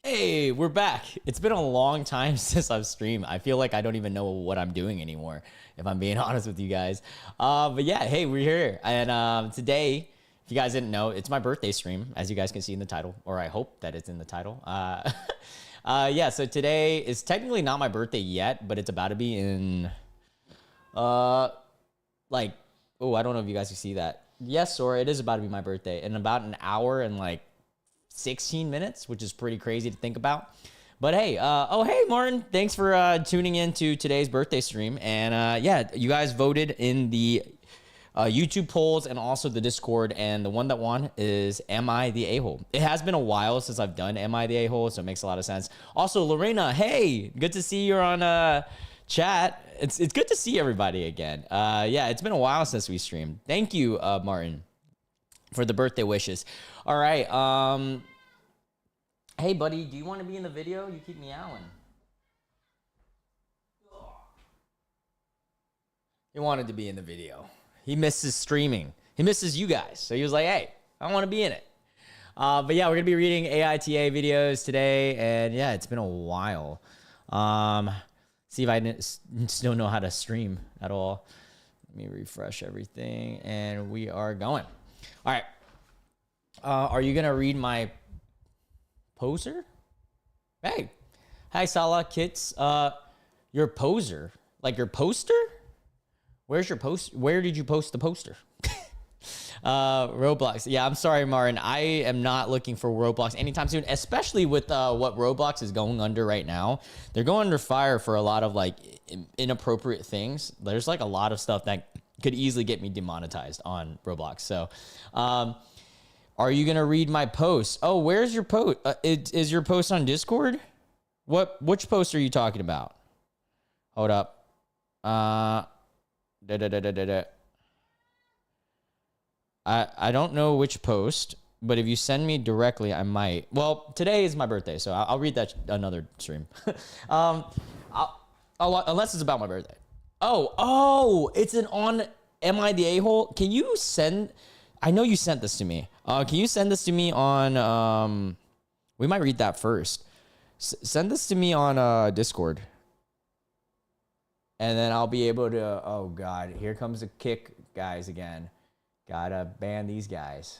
Hey, we're back. It's been a long time since I've streamed. I feel like I don't even know what I'm doing anymore, if I'm being honest with you guys. But yeah, hey, we're here. And today, if you guys didn't know, it's my birthday stream, as you guys can see in the title, or I hope that it's in the title. Yeah, so today is technically not my birthday yet, but it's about to be in, uh, like, oh, I don't know if you guys can see that. Yes, Sora, it is about to be my birthday in about an hour and like 16 minutes, which is pretty crazy to think about. But hey, oh, hey, Martin, thanks for tuning in to today's birthday stream. And yeah, you guys voted in the YouTube polls and also the Discord. And the one that won is Am I the A-hole? It has been a while since I've done Am I the A-hole, so it makes a lot of sense. Also, Lorena, hey, good to see you're on chat. It's good to see everybody again. Yeah, it's been a while since we streamed. Thank you, Martin, for the birthday wishes. All right. Hey, buddy, do you want to be in the video? You keep meowing. He wanted to be in the video. He misses streaming. He misses you guys. So he was like, hey, I want to be in it. But yeah, we're going to be reading AITA videos today. And yeah, it's been a while. See if I still know how to stream at all. Let me refresh everything. And we are going. All right. Are you going to read my poser? Hey. Hi, Salah Kits. Your poser. Like your poster? Where's your post? Where did you post the poster? Roblox. Yeah, I'm sorry, Martin. I am not looking for Roblox anytime soon, especially with what Roblox is going under right now. They're going under fire for a lot of like inappropriate things. There's like a lot of stuff that could easily get me demonetized on Roblox. So, are you gonna read my post? Oh, where's your post? Is your post on Discord? Which post are you talking about? Hold up. I don't know which post, but if you send me directly, I might. Well, today is my birthday, so I'll read that another stream. Unless it's about my birthday. Oh, it's an on Am I the A-hole? Can you send? I know you sent this to me. Can you send this to me on? We might read that first. Send this to me on Discord, and then I'll be able to. Oh God, here comes the kick guys again. Gotta ban these guys.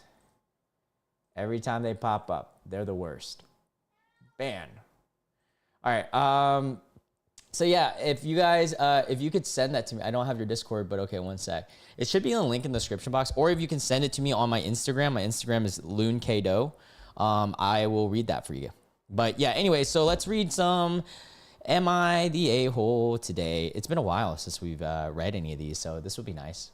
Every time they pop up, they're the worst. Ban. All right. So yeah, if you guys, if you could send that to me, I don't have your Discord, but okay, one sec. It should be in the link in the description box, or if you can send it to me on my Instagram. My Instagram is LoonKdo. I will read that for you. But yeah, anyway, so let's read some Am I the A-hole today. It's been a while since we've read any of these, so this would be nice.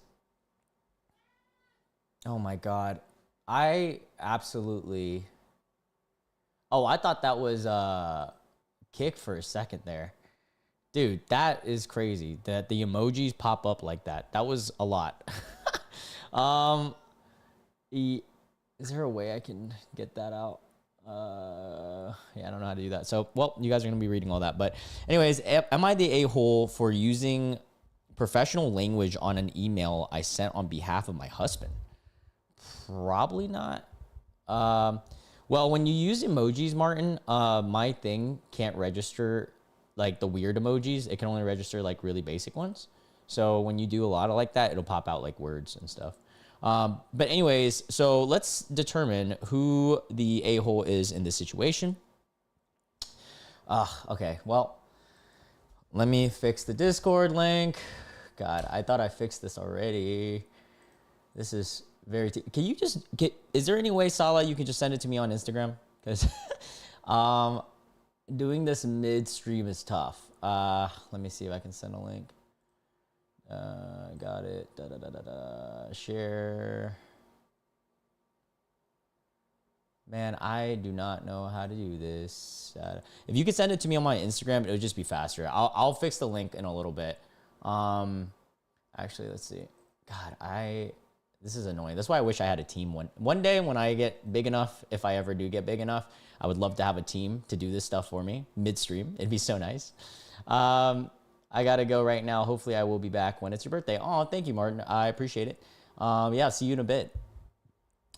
Oh my God. I absolutely. Oh, I thought that was kick for a second there. Dude, that is crazy that the emojis pop up like that. That was a lot. Is there a way I can get that out? Yeah, I don't know how to do that. So, well, you guys are going to be reading all that. But anyways, am I the a-hole for using professional language on an email I sent on behalf of my husband? Probably not. Well, when you use emojis, Martin, my thing can't register like the weird emojis. It can only register like really basic ones. So when you do a lot of like that, it'll pop out like words and stuff. But anyways, so let's determine who the a-hole is in this situation. Okay, well, let me fix the Discord link. God, I thought I fixed this already. This is very, can you just get, is there any way, Salah, you can just send it to me on Instagram? Because doing this mid-stream is tough. Let me see if I can send a link. Got it. Share. Man, I do not know how to do this. If you could send it to me on my Instagram, it would just be faster. I'll fix the link in a little bit. Actually, let's see. God, this is annoying. That's why I wish I had a team one day when I get big enough, if I ever do get big enough, I would love to have a team to do this stuff for me midstream. It'd be so nice. I got to go right now. Hopefully I will be back when it's your birthday. Oh, thank you, Martin. I appreciate it. Yeah, see you in a bit.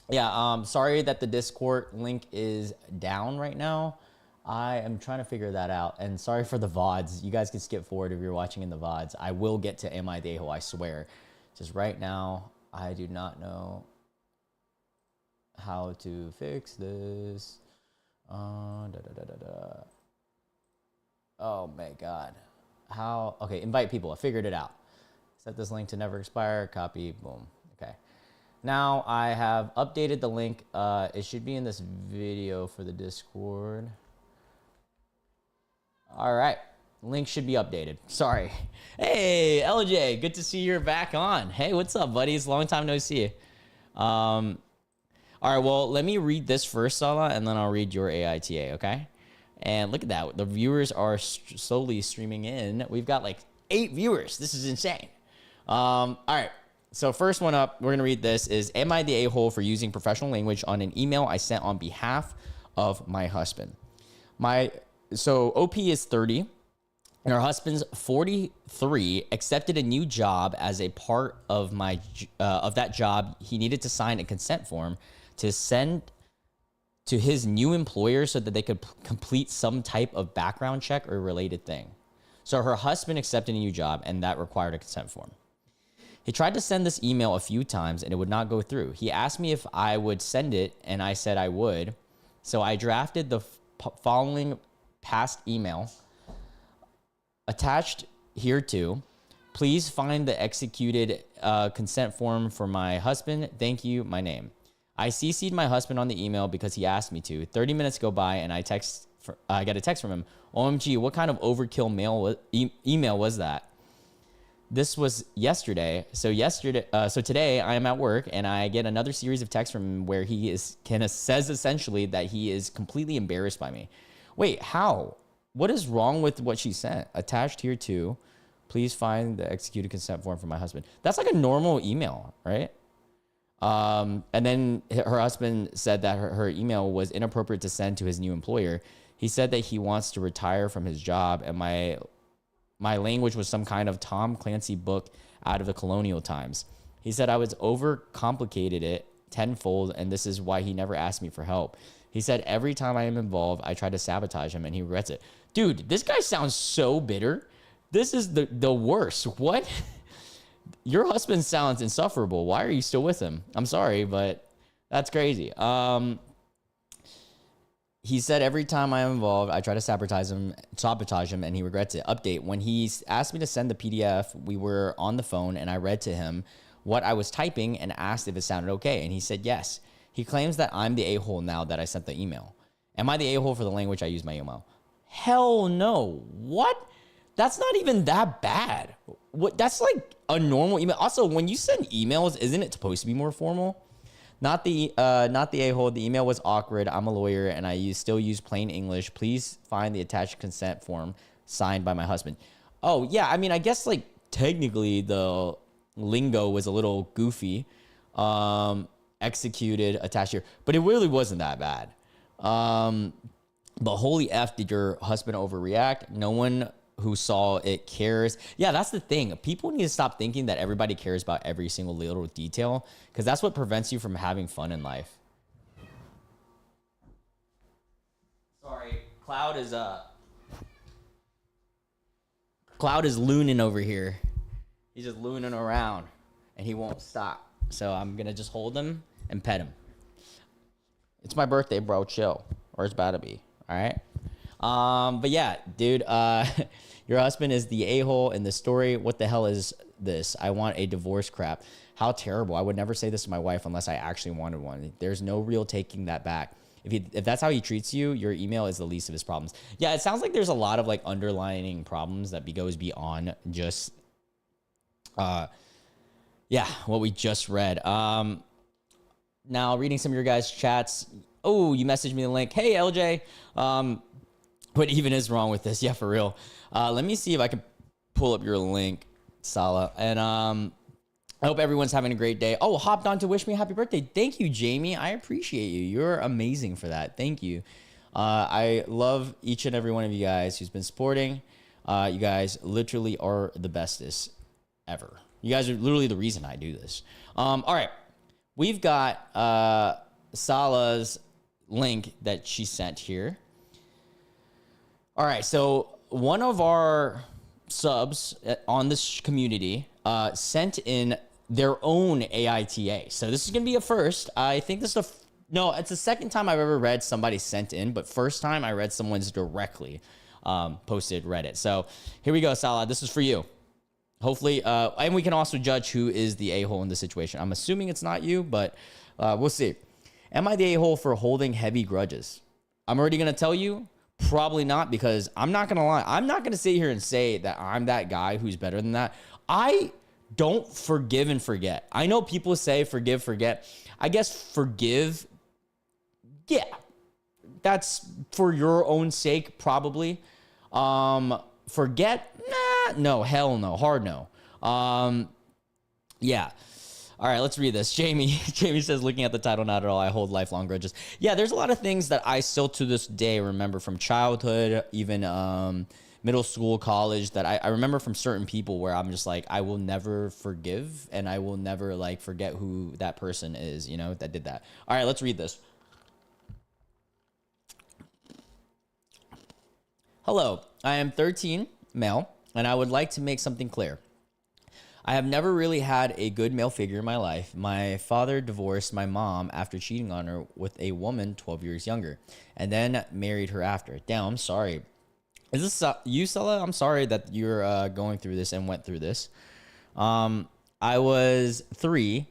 Yeah, sorry that the Discord link is down right now. I am trying to figure that out. And sorry for the VODs. You guys can skip forward if you're watching in the VODs. I will get to Am I the A-hole, I swear. Just right now, I do not know how to fix this. Oh my God. How? Okay, invite people. I figured it out. Set this link to never expire. Copy. Boom. Okay. Now I have updated the link. It should be in this video for the Discord. All right. Link should be updated. Sorry. Hey, LJ. Good to see you're back on. Hey, what's up, buddies? Long time no see. All right. Well, let me read this first, Salah, and then I'll read your AITA, okay? And look at that. The viewers are slowly streaming in. We've got like 8 viewers. This is insane. All right. So first one up, we're going to read this is, am I the a-hole for using professional language on an email I sent on behalf of my husband? So OP is 30 and her husband's 43, accepted a new job. As a part of that job, he needed to sign a consent form to send to his new employer so that they could complete some type of background check or related thing. So her husband accepted a new job and that required a consent form. He tried to send this email a few times and it would not go through. He asked me if I would send it and I said I would. So I drafted the following past email attached here too. Please find the executed consent form for my husband. Thank you, my name. I CC'd my husband on the email because he asked me to. 30 minutes go by and I got a text from him. OMG, what kind of overkill email was that? This was yesterday. So today I am at work and I get another series of texts from him where he says essentially that he is completely embarrassed by me. Wait, how? What is wrong with what she sent? Attached here too. Please find the executed consent form for my husband. That's like a normal email, right? And then her husband said that her email was inappropriate to send to his new employer. He said that he wants to retire from his job, and my language was some kind of Tom Clancy book out of the colonial times. He said I was overcomplicated it tenfold, and this is why he never asked me for help. He said every time I am involved, I try to sabotage him, and he regrets it. Dude, this guy sounds so bitter. This is the worst. What? Your husband sounds insufferable. Why are you still with him? I'm sorry, but that's crazy. He said every time I am involved, I try to sabotage him, and he regrets it. Update. When he asked me to send the PDF, we were on the phone, and I read to him what I was typing and asked if it sounded okay, and he said yes. He claims that I'm the a-hole now that I sent the email. Am I the a-hole for the language I use my email? Hell no. What? That's not even that bad. What? That's like a normal email. Also, when you send emails, isn't it supposed to be more formal? Not the a-hole. The email was awkward. I'm a lawyer and I still use plain English. Please find the attached consent form signed by my husband. Oh yeah, I mean, I guess like technically the lingo was a little goofy. Executed, attached here, but it really wasn't that bad. But holy F, did your husband overreact? No one who saw it cares. Yeah, that's the thing. People need to stop thinking that everybody cares about every single little detail, because that's what prevents you from having fun in life. Sorry, Cloud is looning over here. He's just looning around and he won't stop. So I'm gonna just hold him and pet him. It's my birthday, bro. Chill. Or it's about to be. All right. But yeah, dude, your husband is the a-hole in the story. What the hell is this? I want a divorce crap. How terrible. I would never say this to my wife unless I actually wanted one. There's no real taking that back. If that's how he treats you, your email is the least of his problems. Yeah, it sounds like there's a lot of like underlining problems that goes beyond just, yeah, what we just read. Now reading some of your guys' chats. Oh, you messaged me the link. Hey, LJ. What even is wrong with this? Yeah, for real. Let me see if I can pull up your link, Salah. And I hope everyone's having a great day. Oh, hopped on to wish me a happy birthday. Thank you, Jamie. I appreciate you. You're amazing for that. Thank you. I love each and every one of you guys who's been supporting. You guys literally are the bestest ever. You guys are literally the reason I do this. All right. We've got Salah's link that she sent here. All right, so one of our subs on this community sent in their own AITA. So this is gonna be a first. I think this is no, it's the second time I've ever read somebody sent in, but first time I read someone's directly posted Reddit. So here we go, Salah. This is for you. Hopefully, and we can also judge who is the a-hole in this situation. I'm assuming it's not you, but we'll see. Am I the a-hole for holding heavy grudges? I'm already gonna tell you. Probably not, because I'm not going to lie. I'm not going to sit here and say that I'm that guy who's better than that. I don't forgive and forget. I know people say forgive, forget. I guess forgive, yeah, that's for your own sake, probably. Forget, nah, no, hell no, hard no. Yeah. All right, let's read this. Jamie says, looking at the title, not at all. I hold lifelong grudges. Yeah, there's a lot of things that I still to this day remember from childhood, even middle school, college, that I remember from certain people where I'm just like, I will never forgive and I will never like forget who that person is, you know, that did that. All right, let's read this. Hello, I am 13, male, and I would like to make something clear. I have never really had a good male figure in my life. My father divorced my mom after cheating on her with a woman 12 years younger, and then married her after. Damn, I'm sorry. Is this you, Stella? I'm sorry that you're going through this and went through this. I was 3.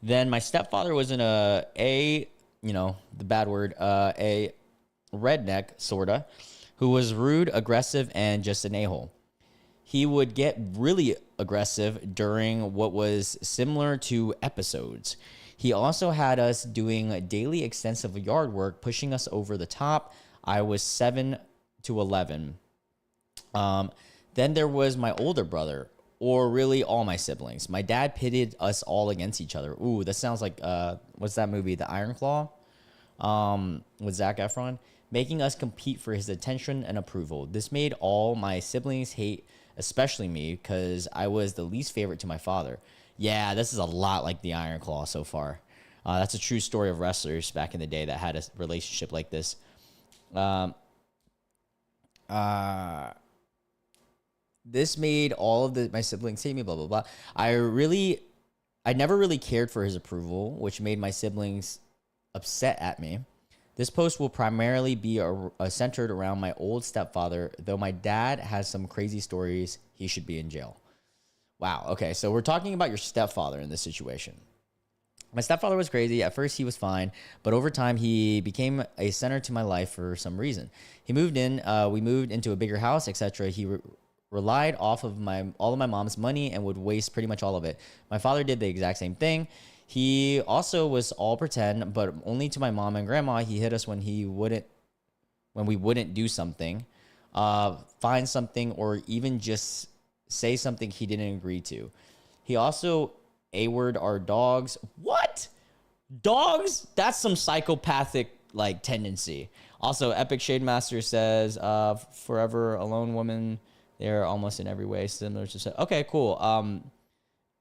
Then my stepfather was in a the bad word, a redneck, sorta, who was rude, aggressive, and just an a-hole. He would get really aggressive during what was similar to episodes. He also had us doing daily extensive yard work, pushing us over the top. I was 7 to 11. Then there was my older brother, or really all my siblings. My dad pitted us all against each other. Ooh, that sounds like, what's that movie? The Iron Claw? With Zac Efron. Making us compete for his attention and approval. This made all my siblings hate, especially me, because I was the least favorite to my father. Yeah, this is a lot like the Iron Claw so far. That's a true story of wrestlers back in the day that had a relationship like this. This made all of my siblings hate me, blah, blah, blah. I never really cared for his approval, which made my siblings upset at me. This post will primarily be centered around my old stepfather, though my dad has some crazy stories. He should be in jail. Wow. Okay, so we're talking about your stepfather in this situation. My stepfather was crazy. At first, he was fine, but over time, he became a center to my life for some reason. He moved in. We moved into a bigger house, etc. He relied off of all of my mom's money and would waste pretty much all of it. My father did the exact same thing. He also was all pretend, but only to my mom and grandma. He hit us when we wouldn't do something, find something, or even just say something he didn't agree to. He also A-word our dogs. What? Dogs? That's some psychopathic like tendency. Also, Epic Shade Master says, forever alone woman. They're almost in every way similar to. Okay, cool.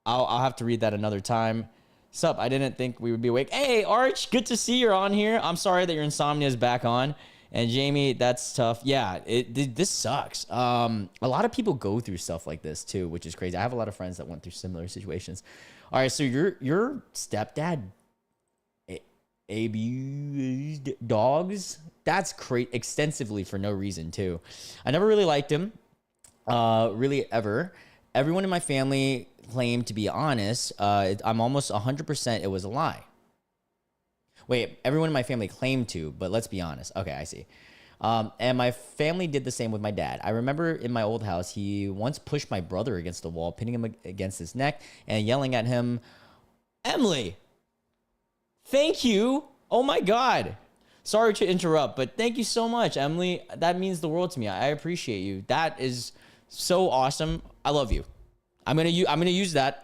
I'll have to read that another time. Sup, I didn't think we would be awake. Hey, Arch, good to see you're on here. I'm sorry that your insomnia is back on. And Jamie, that's tough. Yeah, this sucks. A lot of people go through stuff like this too, which is crazy. I have a lot of friends that went through similar situations. All right, so your stepdad abused dogs? That's crazy, extensively for no reason too. I never really liked him, really ever. Everyone in my family claimed to be honest. I'm almost 100% it was a lie. Wait, everyone in my family claimed to, but let's be honest. Okay, I see. And my family did the same with my dad. I remember in my old house, he once pushed my brother against the wall, pinning him against his neck and yelling at him, Emily, thank you. Oh my God. Sorry to interrupt, but thank you so much, Emily. That means the world to me. I appreciate you. That is so awesome. I love you. I'm gonna use that.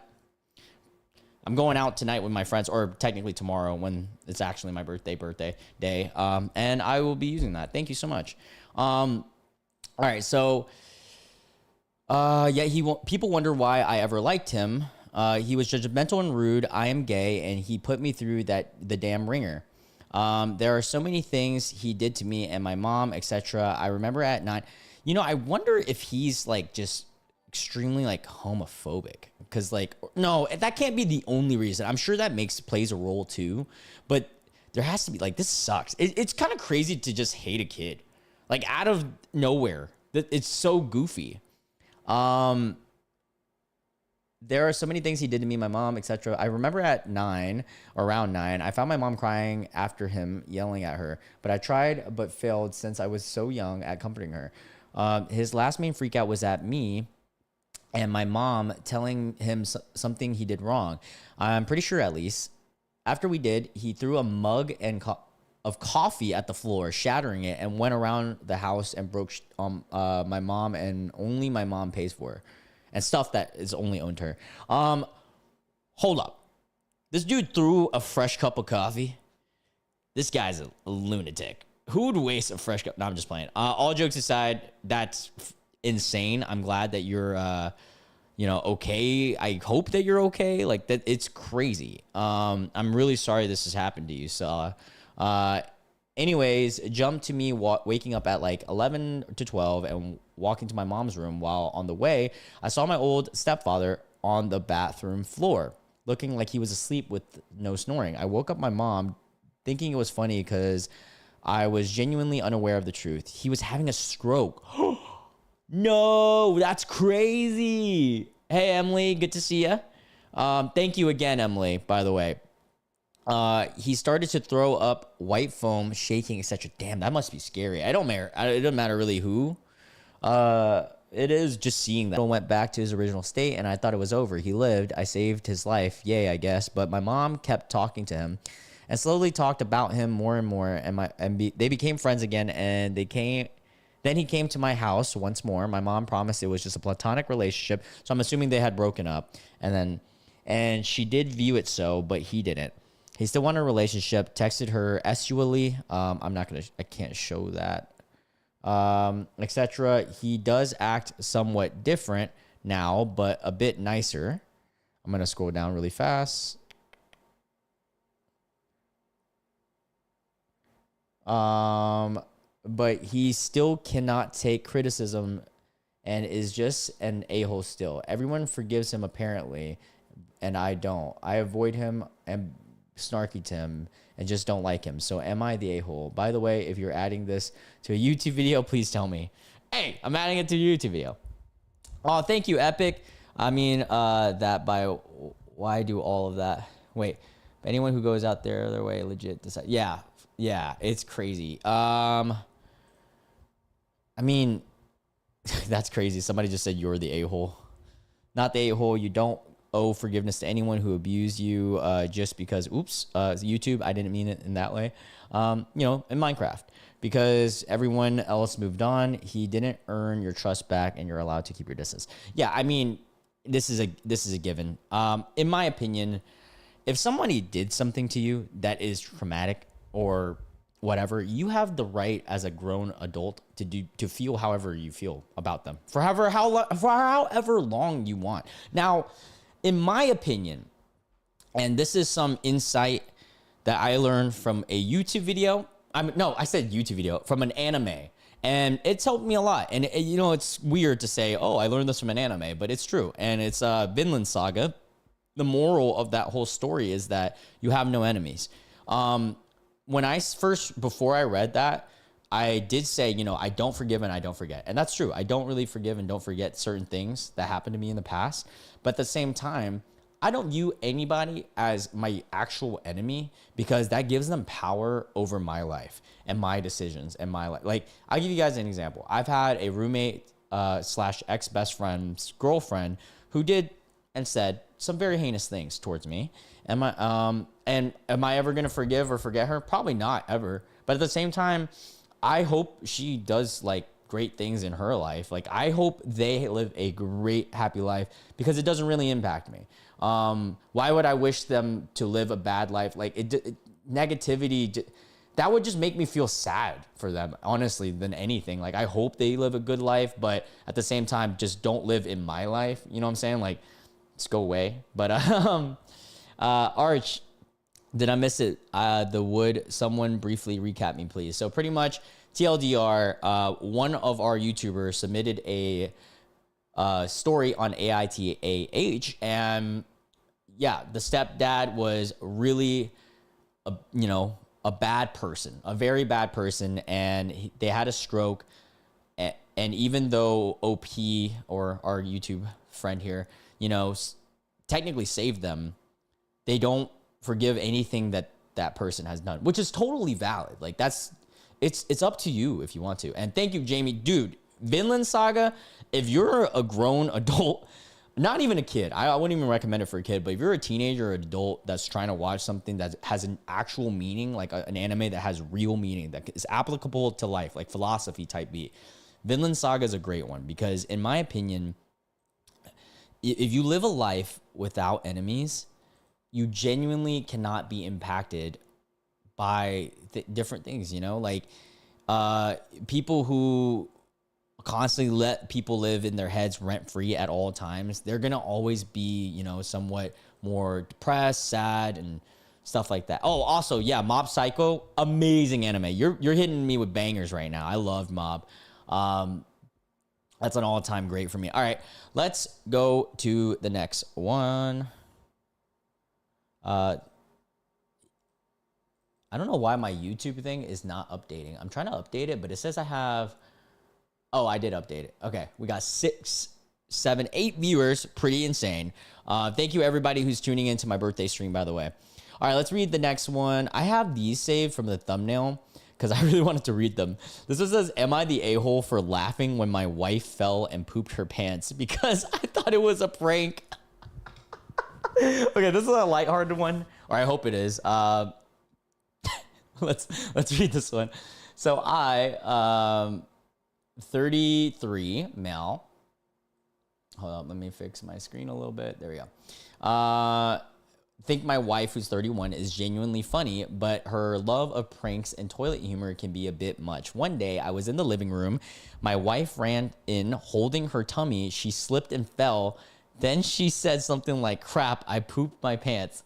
I'm going out tonight with my friends, or technically tomorrow when it's actually my birthday day. And I will be using that. Thank you so much. All right, so yeah, people wonder why I ever liked him. He was judgmental and rude. I am gay, and he put me through the damn ringer. There are so many things he did to me and my mom, etc. I remember at 9. I wonder if he's like just extremely like homophobic, because like, no, that can't be the only reason. I'm sure that plays a role too, but there has to be, like, this sucks. It's kind of crazy to just hate a kid like out of nowhere. It's so goofy. There are so many things he did to me, my mom, etc. I remember at 9, around 9, I found my mom crying after him yelling at her, but I tried but failed since I was so young at comforting her. His last main freak out was at me and my mom telling him something he did wrong. I'm pretty sure, at least. After we did, he threw a mug of coffee at the floor, shattering it, and went around the house and broke my mom, and only my mom pays for, and stuff that is only owned to her. Hold up. This dude threw a fresh cup of coffee. This guy's a lunatic. Who would waste a fresh cup? No, I'm just playing. All jokes aside, that's insane. I'm glad that you're, okay. I hope that you're okay. Like, that, it's crazy. I'm really sorry this has happened to you. So, anyways, jump to me waking up at like 11 to 12 and walking to my mom's room. While on the way, I saw my old stepfather on the bathroom floor, looking like he was asleep with no snoring. I woke up my mom thinking it was funny because I was genuinely unaware of the truth. He was having a stroke. No, that's crazy. Hey, Emily, good to see you. Thank you again, Emily, by the way. He started to throw up white foam, shaking, etc. Damn, that must be scary. It doesn't matter really who. It is just seeing that. He went back to his original state, and I thought it was over. He lived. I saved his life. Yay, I guess. But my mom kept talking to him, and slowly talked about him more and more. They became friends again, and Then he came to my house once more. My mom promised it was just a platonic relationship, so I'm assuming they had broken up. And she did view it so, but he didn't. He still wanted a relationship. Texted her sexually. I can't show that. Etc. He does act somewhat different now, but a bit nicer. I'm gonna scroll down really fast. But he still cannot take criticism and is just an a-hole still. Everyone forgives him apparently, and I don't. I avoid him and snarky to him and just don't like him. So am I the a-hole? By the way, if you're adding this to a YouTube video, please tell me. Hey, I'm adding it to a YouTube video. Oh, thank you, Epic. I mean, why do all of that? Wait, anyone who goes out there their way legit decide. Yeah, it's crazy. I mean, that's crazy. Somebody just said you're the a-hole. Not the a-hole. You don't owe forgiveness to anyone who abused you just because, YouTube, I didn't mean it in that way. In Minecraft, because everyone else moved on. He didn't earn your trust back, and you're allowed to keep your distance. Yeah, I mean, this is a given. In my opinion, if somebody did something to you that is traumatic or whatever, you have the right as a grown adult to feel however you feel about them for however long you want. Now, in my opinion, and this is some insight that I learned from a YouTube video. I said YouTube video, from an anime. And it's helped me a lot. And, it's weird to say, oh, I learned this from an anime, but it's true. And it's Vinland Saga. The moral of that whole story is that you have no enemies. Before I read that, I did say, I don't forgive and I don't forget. And that's true. I don't really forgive and don't forget certain things that happened to me in the past. But at the same time, I don't view anybody as my actual enemy, because that gives them power over my life and my decisions and my life. Like, I'll give you guys an example. I've had a roommate / ex-best friend's girlfriend who did and said some very heinous things towards me. Am I ever going to forgive or forget her? Probably not, ever. But at the same time, I hope she does like great things in her life. Like, I hope they live a great, happy life, because it doesn't really impact me. Why would I wish them to live a bad life? Like, negativity, that would just make me feel sad for them, honestly, than anything. Like, I hope they live a good life, but at the same time, just don't live in my life. You know what I'm saying? Like, just go away. But, Arch, Did I miss it? Would someone briefly recap me, please? So pretty much TLDR, one of our YouTubers submitted a story on AITA, and yeah, the stepdad was really, a bad person, a very bad person, and they had a stroke. And even though OP, or our YouTube friend here, technically saved them, they don't forgive anything that person has done, which is totally valid. Like it's up to you if you want to. And thank you, Jamie. Dude, Vinland Saga, if you're a grown adult, not even a kid, I wouldn't even recommend it for a kid, but if you're a teenager or adult that's trying to watch something that has an actual meaning, like an anime that has real meaning, that is applicable to life, like philosophy type beat, Vinland Saga is a great one because, in my opinion, if you live a life without enemies, you genuinely cannot be impacted by different things, like people who constantly let people live in their heads rent free at all times, they're going to always be, somewhat more depressed, sad, and stuff like that. Oh, also, yeah, Mob Psycho, amazing anime. You're hitting me with bangers right now. I loved Mob. That's an all-time great for me. All right, let's go to the next one. I don't know why my YouTube thing is not updating. I'm trying to update it, but it says I have... Oh, I did update it. Okay, we got 6, 7, 8 viewers. Pretty insane. Thank you, everybody who's tuning into my birthday stream, by the way. All right, let's read the next one. I have these saved from the thumbnail because I really wanted to read them. This one says, am I the a-hole for laughing when my wife fell and pooped her pants because I thought it was a prank? Okay, this is a lighthearted one, or I hope it is. Let's read this one. So I, 33, male. Hold on, let me fix my screen a little bit. There we go. Think my wife, who's 31, is genuinely funny, but her love of pranks and toilet humor can be a bit much. One day, I was in the living room. My wife ran in holding her tummy. She slipped and fell. Then she said something like, crap, I pooped my pants.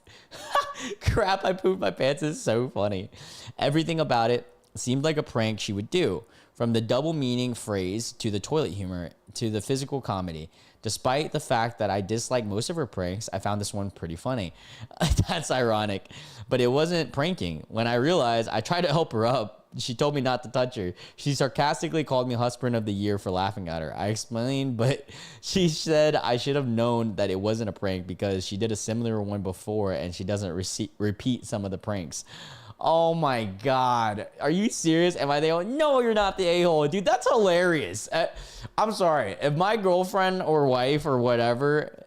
Crap, I pooped my pants is so funny. Everything about it seemed like a prank she would do. From the double meaning phrase to the toilet humor to the physical comedy. Despite the fact that I dislike most of her pranks, I found this one pretty funny. That's ironic, but it wasn't pranking. When I realized, I tried to help her up. She told me not to touch her. She sarcastically called me husband of the year for laughing at her. I explained, but she said I should have known that it wasn't a prank because she did a similar one before and she doesn't repeat some of the pranks. Oh my God. Are you serious? Am I the a-hole? No, you're not the a-hole. Dude, that's hilarious. I'm sorry. If my girlfriend or wife or whatever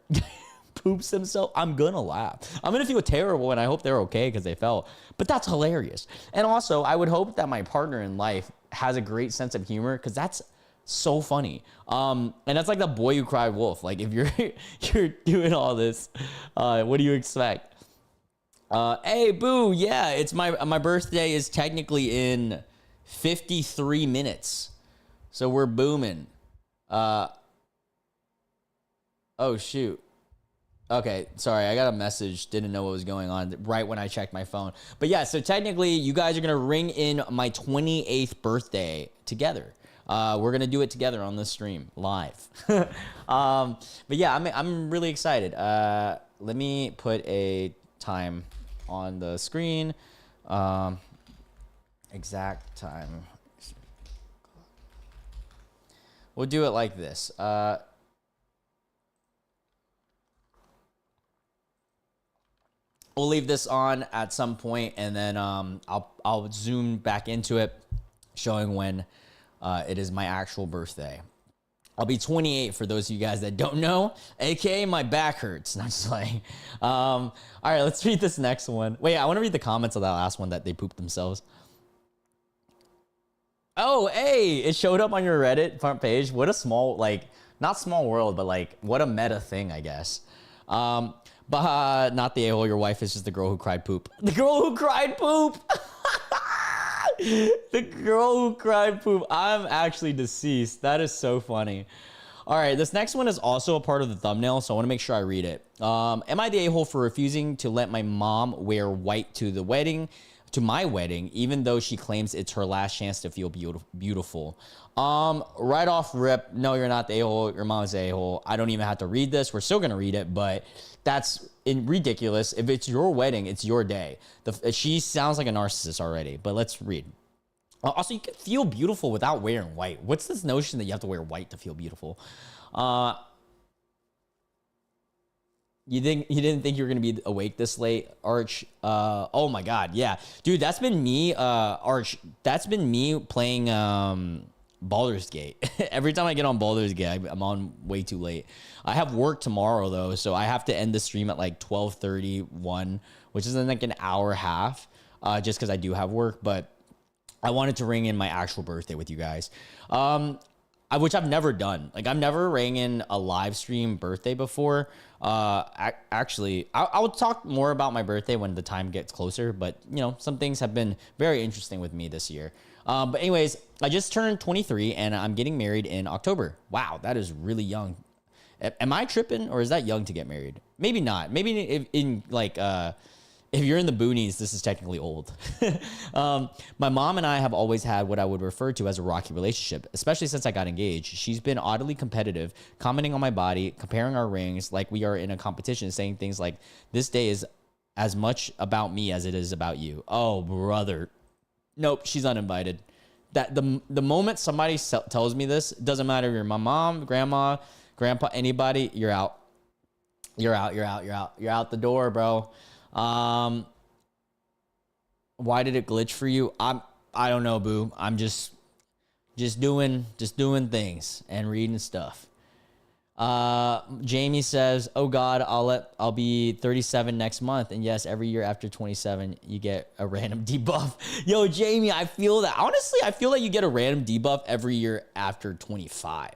poops themselves, I'm going to laugh. I'm going to feel terrible and I hope they're okay because they fell. But that's hilarious. And also, I would hope that my partner in life has a great sense of humor because that's so funny. And that's like the boy who cried wolf. Like if you're doing all this, what do you expect? Hey, boo, yeah, it's my birthday is technically in 53 minutes. So we're booming. Oh, shoot. Okay, sorry, I got a message. Didn't know what was going on right when I checked my phone. But yeah, so technically, you guys are going to ring in my 28th birthday together. We're going to do it together on this stream, live. But yeah, I'm really excited. Let me put a time on the screen. Exact time. We'll do it like this. We'll leave this on at some point, and then I'll zoom back into it, showing when it is my actual birthday. I'll be 28 for those of you guys that don't know, aka my back hurts. Not just like, all right, let's read this next one. Wait, I want to read the comments of that last one that they pooped themselves. Oh, hey, it showed up on your Reddit front page. What a small, like, not small world, but like, what a meta thing, I guess. But not the a-hole. Your wife is just the girl who cried poop. The girl who cried poop. The girl who cried poop. I'm actually deceased. That is so funny. All right, this next one is also a part of the thumbnail, so I want to make sure I read it. Am I the a-hole for refusing to let my mom wear white to my wedding, even though she claims it's her last chance to feel beautiful? Right off rip, no, you're not the a-hole. Your mom's the a-hole. I don't even have to read this. We're still gonna read it, but that's ridiculous. If it's your wedding, it's your day. She sounds like a narcissist already, but let's read. Also, you can feel beautiful without wearing white. What's this notion that you have to wear white to feel beautiful? You didn't think you were gonna be awake this late, Arch? Oh my God, yeah, dude, that's been me, Arch. That's been me playing Baldur's Gate. Every time I get on Baldur's Gate, I'm on way too late. I have work tomorrow though, so I have to end the stream at like 12:31, which is in like an hour and a half, just because I do have work, but. I wanted to ring in my actual birthday with you guys, which I've never done. Like, I've never rang in a live stream birthday before. Actually, I'll talk more about my birthday when the time gets closer, but, you know, some things have been very interesting with me this year. But anyways, I just turned 23, and I'm getting married in October. Wow, that is really young. Am I tripping, or is that young to get married? Maybe not. Maybe if you're in the boonies, this is technically old. My mom and I have always had what I would refer to as a rocky relationship, especially since I got engaged. She's been oddly competitive, commenting on my body, comparing our rings like we are in a competition, saying things like, this day is as much about me as it is about you. Oh, brother. Nope, she's uninvited. That the moment somebody tells me this, it doesn't matter if you're my mom, grandma, grandpa, anybody, you're out. You're out the door, bro. Why did it glitch for you? I don't know, boo. I'm just doing things and reading stuff. Jamie says, "Oh God, I'll be 37 next month, and yes, every year after 27, you get a random debuff." Yo, Jamie, I feel that. Honestly, I feel like you get a random debuff every year after 25.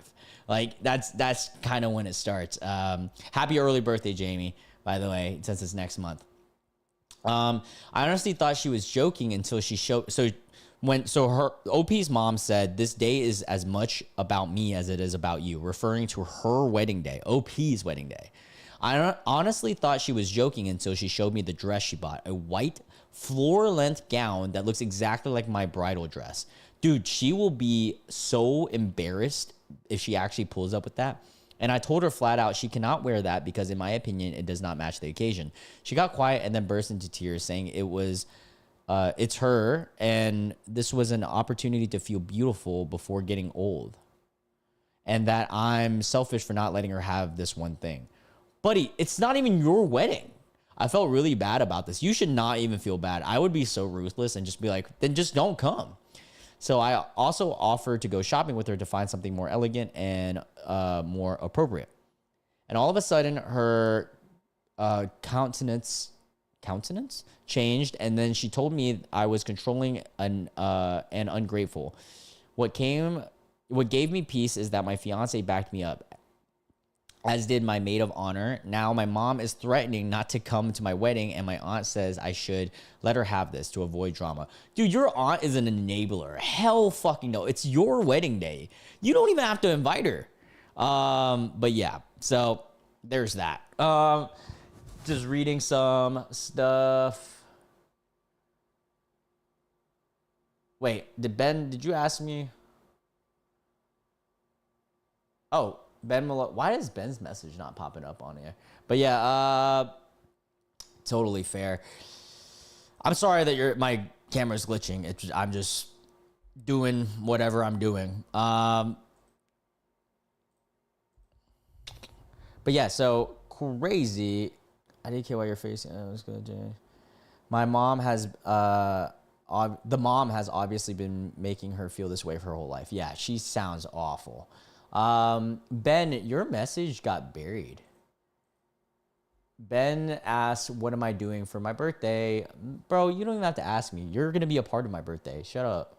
Like that's kind of when it starts. Happy early birthday, Jamie. By the way, since it's next month. I honestly thought she was joking until she showed. So her OP's mom said, "This day is as much about me as it is about you," referring to her wedding day, OP's wedding day. I honestly thought she was joking until she showed me the dress she bought, a white floor-length gown that looks exactly like my bridal dress. Dude, she will be so embarrassed if she actually pulls up with that. And I told her flat out she cannot wear that because, in my opinion, it does not match the occasion. She got quiet and then burst into tears, saying it's her, and this was an opportunity to feel beautiful before getting old, and that I'm selfish for not letting her have this one thing. Buddy, it's not even your wedding. I felt really bad about this. You should not even feel bad. I would be so ruthless and just be like, then just don't come. So I also offered to go shopping with her to find something more elegant and more appropriate. And all of a sudden, her countenance changed, and then she told me I was controlling and ungrateful. What gave me peace is that my fiance backed me up, as did my maid of honor. Now my mom is threatening not to come to my wedding, and my aunt says I should let her have this to avoid drama. Dude, your aunt is an enabler. Hell fucking no. It's your wedding day. You don't even have to invite her. But yeah, so there's that. Just reading some stuff. Wait, did you ask me? Oh, Ben Malone. Why is Ben's message not popping up on here? But yeah, totally fair. I'm sorry that my camera's glitching. I'm just doing whatever I'm doing. But yeah, so crazy. I didn't care why you're facing. It was good, Jay. My mom has, the mom has obviously been making her feel this way for her whole life. Yeah, she sounds awful. Ben, your message got buried. Ben asked, what am I doing for my birthday? Bro, you don't even have to ask me. You're going to be a part of my birthday. Shut up.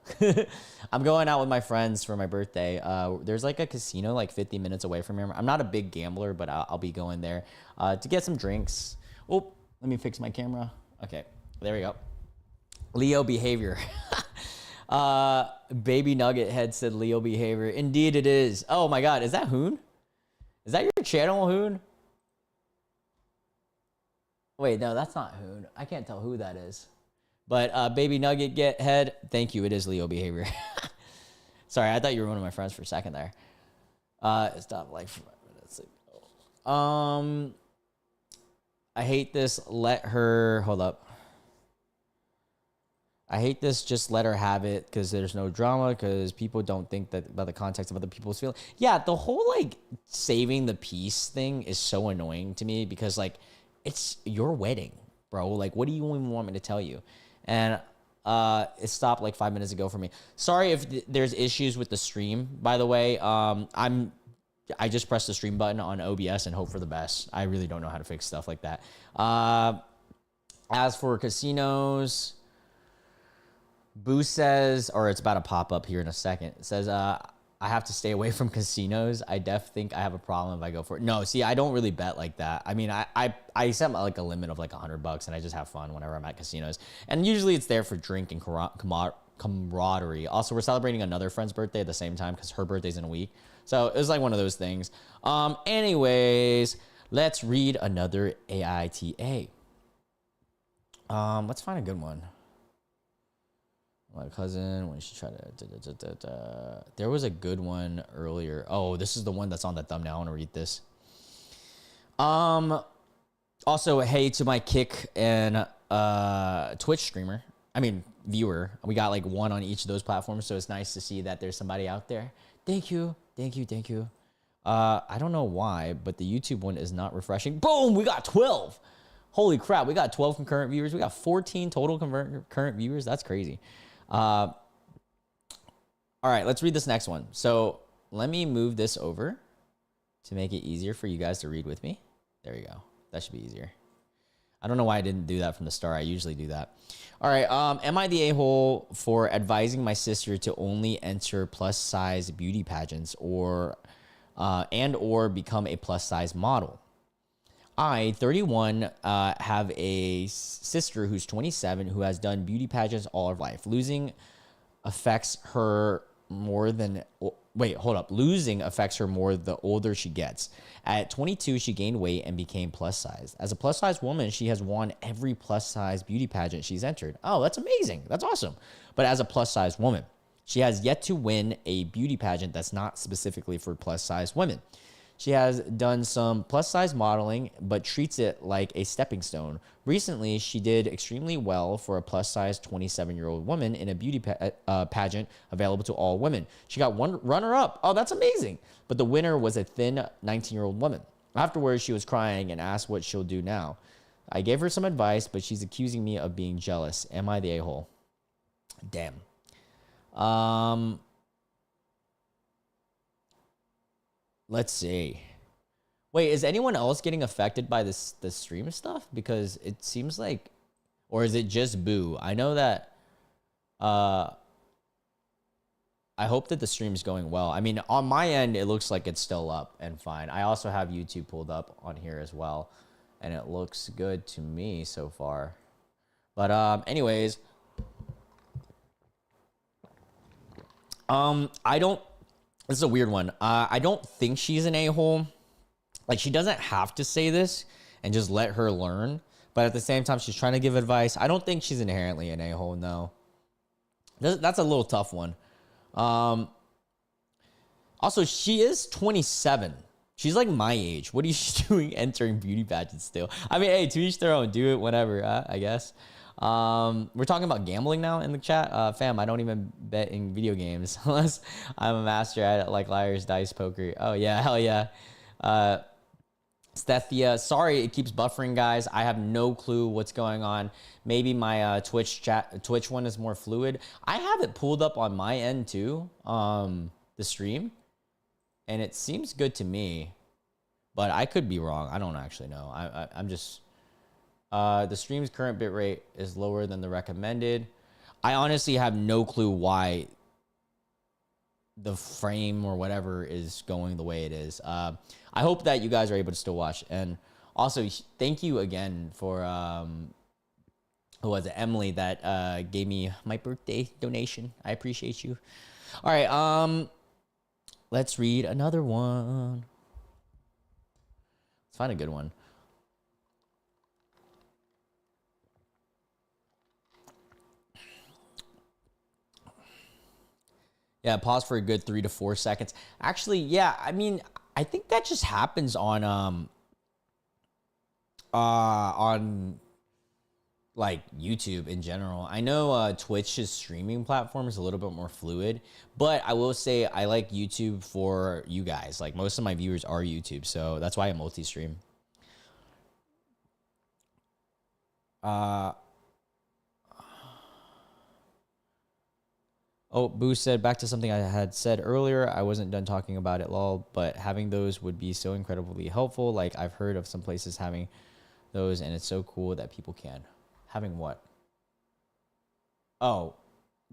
I'm going out with my friends for my birthday. There's like a casino like 50 minutes away from here. I'm not a big gambler, but I'll be going there to get some drinks. Oh, let me fix my camera. Okay, there we go. Leo behavior. Baby Nugget Head said Leo behavior. Indeed it is. Oh my God, is that Hoon? Is that your channel, Hoon? Wait, no, that's not Hoon. I can't tell who that is. But Baby Nugget Get Head, thank you. It is Leo behavior. Sorry, I thought you were one of my friends for a second there. Stop like 5 minutes ago. I hate this. Let her hold up. I hate this. Just let her have it because there's no drama because people don't think that about the context of other people's feelings. Yeah, the whole like saving the peace thing is so annoying to me because like it's your wedding, bro. Like, what do you even want me to tell you? And it stopped like 5 minutes ago for me. Sorry if there's issues with the stream. By the way, I just pressed the stream button on OBS and hope for the best. I really don't know how to fix stuff like that. As for casinos, Boo says, or it's about to pop up here in a second. It says, I have to stay away from casinos. I think I have a problem if I go for it. No, see, I don't really bet like that. I mean, I set like a limit of like $100 and I just have fun whenever I'm at casinos. And usually it's there for drink and camaraderie. Also, we're celebrating another friend's birthday at the same time because her birthday's in a week. So it was like one of those things. Anyways, let's read another AITA. Let's find a good one. My cousin, when she tried to... There was a good one earlier. Oh, this is the one that's on the thumbnail. I want to read this. Also, hey to my Kick and Twitch streamer. I mean, viewer. We got like one on each of those platforms, so it's nice to see that there's somebody out there. Thank you. Thank you. Thank you. I don't know why, but the YouTube one is not refreshing. Boom! We got 12. Holy crap. We got 12 concurrent viewers. We got 14 total concurrent viewers. That's crazy. All right, let's read this next one. So let me move this over to make it easier for you guys to read with me. There we go. That should be easier. I don't know why I didn't do that from the start. I usually do that. All right. Am I the a-hole for advising my sister to only enter plus size beauty pageants or become a plus size model? I, 31, have a sister who's 27 who has done beauty pageants all her life. Losing affects her more the older she gets. At 22, she gained weight and became plus size. As a plus size woman, she has won every plus size beauty pageant she's entered. Oh, that's amazing. That's awesome. But as a plus size woman, she has yet to win a beauty pageant that's not specifically for plus size women. She has done some plus size modeling, but treats it like a stepping stone. Recently, she did extremely well for a plus size 27-year-old woman in a beauty pageant available to all women. She got one runner up. Oh, that's amazing. But the winner was a thin 19-year-old woman. Afterwards, she was crying and asked what she'll do now. I gave her some advice, but she's accusing me of being jealous. Am I the a-hole? Damn. Let's see. Wait, is anyone else getting affected by the stream stuff? Because it seems like, or is it just Boo? I know that, I hope that the stream's going well. I mean, on my end, it looks like it's still up and fine. I also have YouTube pulled up on here as well, and it looks good to me so far. But anyways, this is a weird one. I don't think she's an a-hole. Like, she doesn't have to say this and just let her learn. But at the same time, she's trying to give advice. I don't think she's inherently an a-hole, no. That's a little tough one. Also, she is 27. She's like my age. What are you doing entering beauty pageants still? I mean, hey, to each their own. Do it whenever, I guess. We're talking about gambling now in the chat. Fam, I don't even bet in video games unless I'm a master at it, like Liar's Dice Poker. Oh yeah, hell yeah. Stethia, sorry it keeps buffering, guys. I have no clue what's going on. Maybe my Twitch one is more fluid. I have it pulled up on my end too, the stream, and it seems good to me, but I could be wrong. I don't actually know. I'm just. The stream's current bitrate is lower than the recommended. I honestly have no clue why the frame or whatever is going the way it is. I hope that you guys are able to still watch. And also, thank you again for, who was it? Emily that gave me my birthday donation. I appreciate you. All right, let's read another one. Let's find a good one. Yeah, pause for a good 3 to 4 seconds. Actually, yeah, I mean, I think that just happens on like YouTube in general. I know Twitch's streaming platform is a little bit more fluid, but I will say I like YouTube for you guys. Like most of my viewers are YouTube, so that's why I multi-stream. Oh, Boo said, back to something I had said earlier. I wasn't done talking about it, lol, but having those would be so incredibly helpful. Like I've heard of some places having those, and it's so cool that people can. Having what? Oh,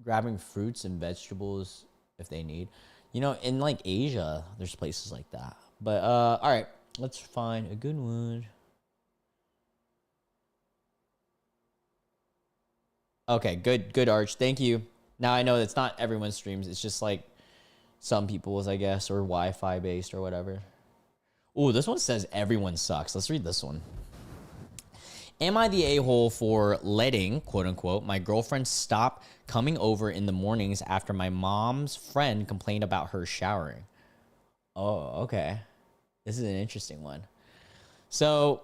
grabbing fruits and vegetables if they need. You know, in like Asia, there's places like that. But all right, let's find a good one. Okay, good Arch. Thank you. Now I know it's not everyone's streams. It's just like some people's, I guess, or Wi-Fi based or whatever. Ooh, this one says everyone sucks. Let's read this one. Am I the a-hole for letting, quote unquote, my girlfriend stop coming over in the mornings after my mom's friend complained about her showering? Oh, okay. This is an interesting one. So,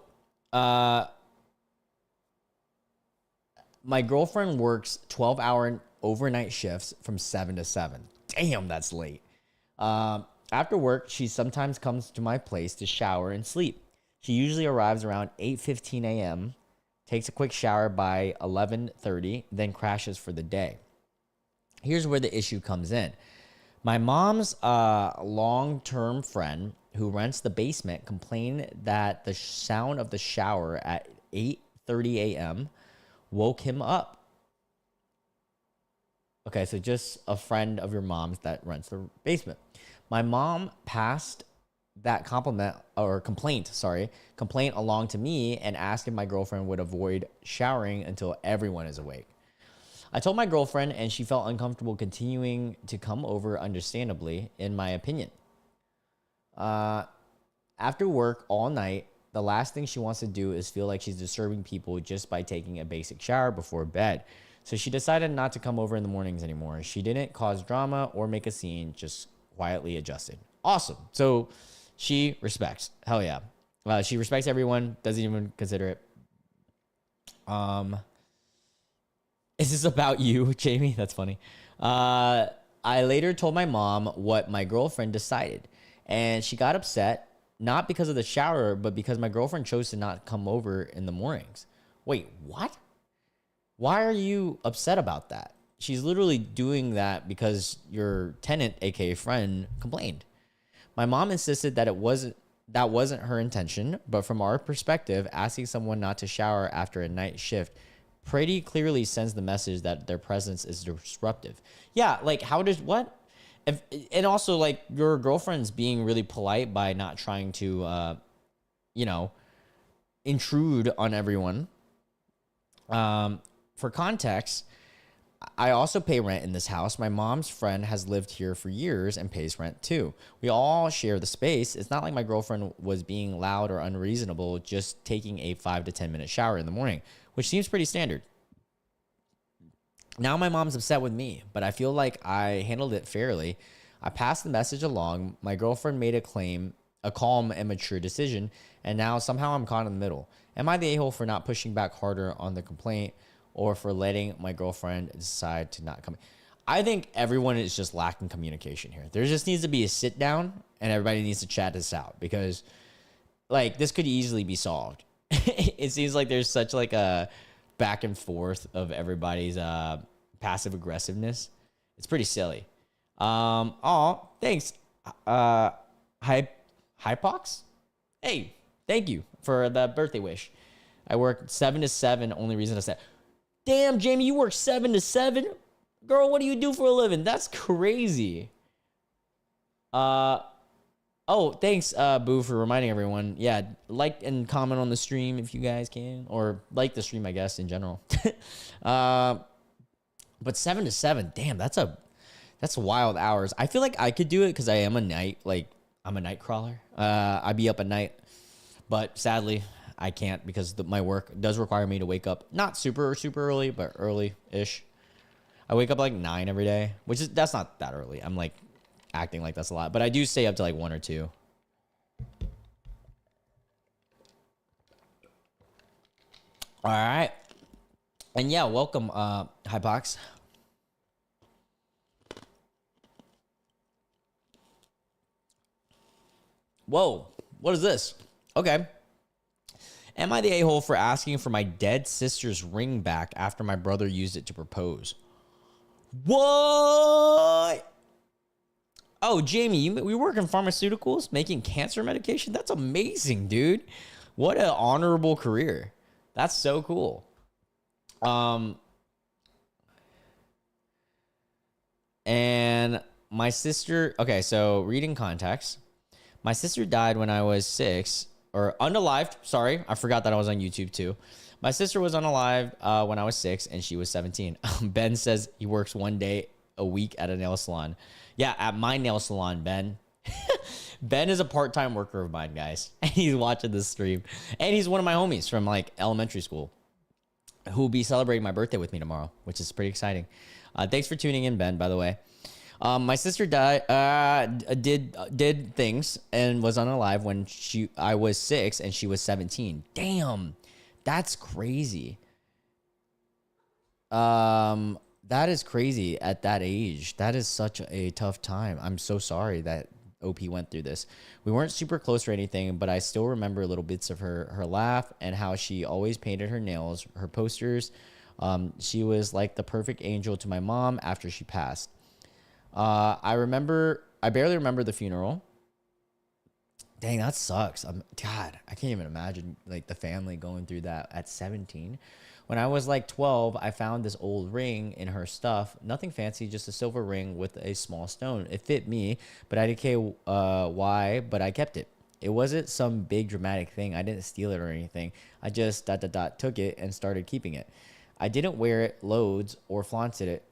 my girlfriend works 12-hour overnight shifts from 7 to 7. Damn, that's late. After work, she sometimes comes to my place to shower and sleep. She usually arrives around 8:15 a.m., takes a quick shower by 11:30, then crashes for the day. Here's where the issue comes in. My mom's long-term friend who rents the basement complained that the sound of the shower at 8:30 a.m. woke him up. Okay, so just a friend of your mom's that rents the basement. My mom passed that complaint along to me and asked if my girlfriend would avoid showering until everyone is awake. I told my girlfriend and she felt uncomfortable continuing to come over, understandably, in my opinion. After work all night, the last thing she wants to do is feel like she's disturbing people just by taking a basic shower before bed. So she decided not to come over in the mornings anymore. She didn't cause drama or make a scene, just quietly adjusted. Awesome. So she respects. Hell yeah. She respects everyone, doesn't even consider it. Is this about you, Jamie? That's funny. I later told my mom what my girlfriend decided, and she got upset, not because of the shower, but because my girlfriend chose to not come over in the mornings. Wait, what? Why are you upset about that? She's literally doing that because your tenant, aka friend, complained. My mom insisted that that wasn't her intention, but from our perspective, asking someone not to shower after a night shift pretty clearly sends the message that their presence is disruptive. Yeah, like how does what? And also like your girlfriend's being really polite by not trying to intrude on everyone. For context, I also pay rent in this house. My mom's friend has lived here for years and pays rent too. We all share the space. It's not like my girlfriend was being loud or unreasonable, just taking a 5 to 10 minute shower in the morning, which seems pretty standard. Now my mom's upset with me, but I feel like I handled it fairly. I passed the message along. My girlfriend made a calm and mature decision, and now somehow I'm caught in the middle. Am I the a-hole for not pushing back harder on the complaint or for letting my girlfriend decide to not come? I think everyone is just lacking communication here. There just needs to be a sit down and everybody needs to chat this out because like this could easily be solved. It seems like there's such like a back and forth of everybody's passive aggressiveness. It's pretty silly. Oh, thanks. Hypox? Hey, thank you for the birthday wish. I work 7 to 7. Only reason I said, damn, Jamie, you work 7 to 7? Girl, what do you do for a living? That's crazy. Oh, thanks, Boo, for reminding everyone. Yeah, like and comment on the stream if you guys can, or like the stream, I guess, in general. But 7 to 7, damn, that's wild hours. I feel like I could do it because I'm a night crawler. I'd be up at night. But sadly, I can't because my work does require me to wake up not super early, but early-ish. I wake up like 9 every day, that's not that early. I'm like acting like that's a lot, but I do stay up to like 1 or 2. All right. And yeah, welcome, Hypox. Whoa, what is this? Okay. Am I the a-hole for asking for my dead sister's ring back after my brother used it to propose? What? Oh, Jamie, we work in pharmaceuticals, making cancer medication? That's amazing, dude. What an honorable career. That's so cool. And my sister, okay, so reading context. My sister died when I was 6, or unalived. Sorry, I forgot that I was on YouTube too. My sister was unalived when I was 6, and she was 17. Ben says he works 1 day a week at a nail salon. Yeah, at my nail salon, Ben. Ben is a part-time worker of mine, guys. And he's watching this stream. And he's one of my homies from like elementary school who will be celebrating my birthday with me tomorrow, which is pretty exciting. Thanks for tuning in, Ben, by the way. My sister did things and was unalive when I was 6 and she was 17. Damn, that's crazy. That is crazy at that age. That is such a tough time. I'm so sorry that OP went through this. We weren't super close or anything, but I still remember little bits of her laugh and how she always painted her nails, her posters. She was like the perfect angel to my mom after she passed. I barely remember the funeral. Dang, that sucks. God, I can't even imagine like the family going through that at 17. When I was like 12, I found this old ring in her stuff. Nothing fancy, just a silver ring with a small stone. It fit me, but I didn't care why, but I kept it. It wasn't some big dramatic thing. I didn't steal it or anything. I just took it and started keeping it. I didn't wear it loads or flaunted it.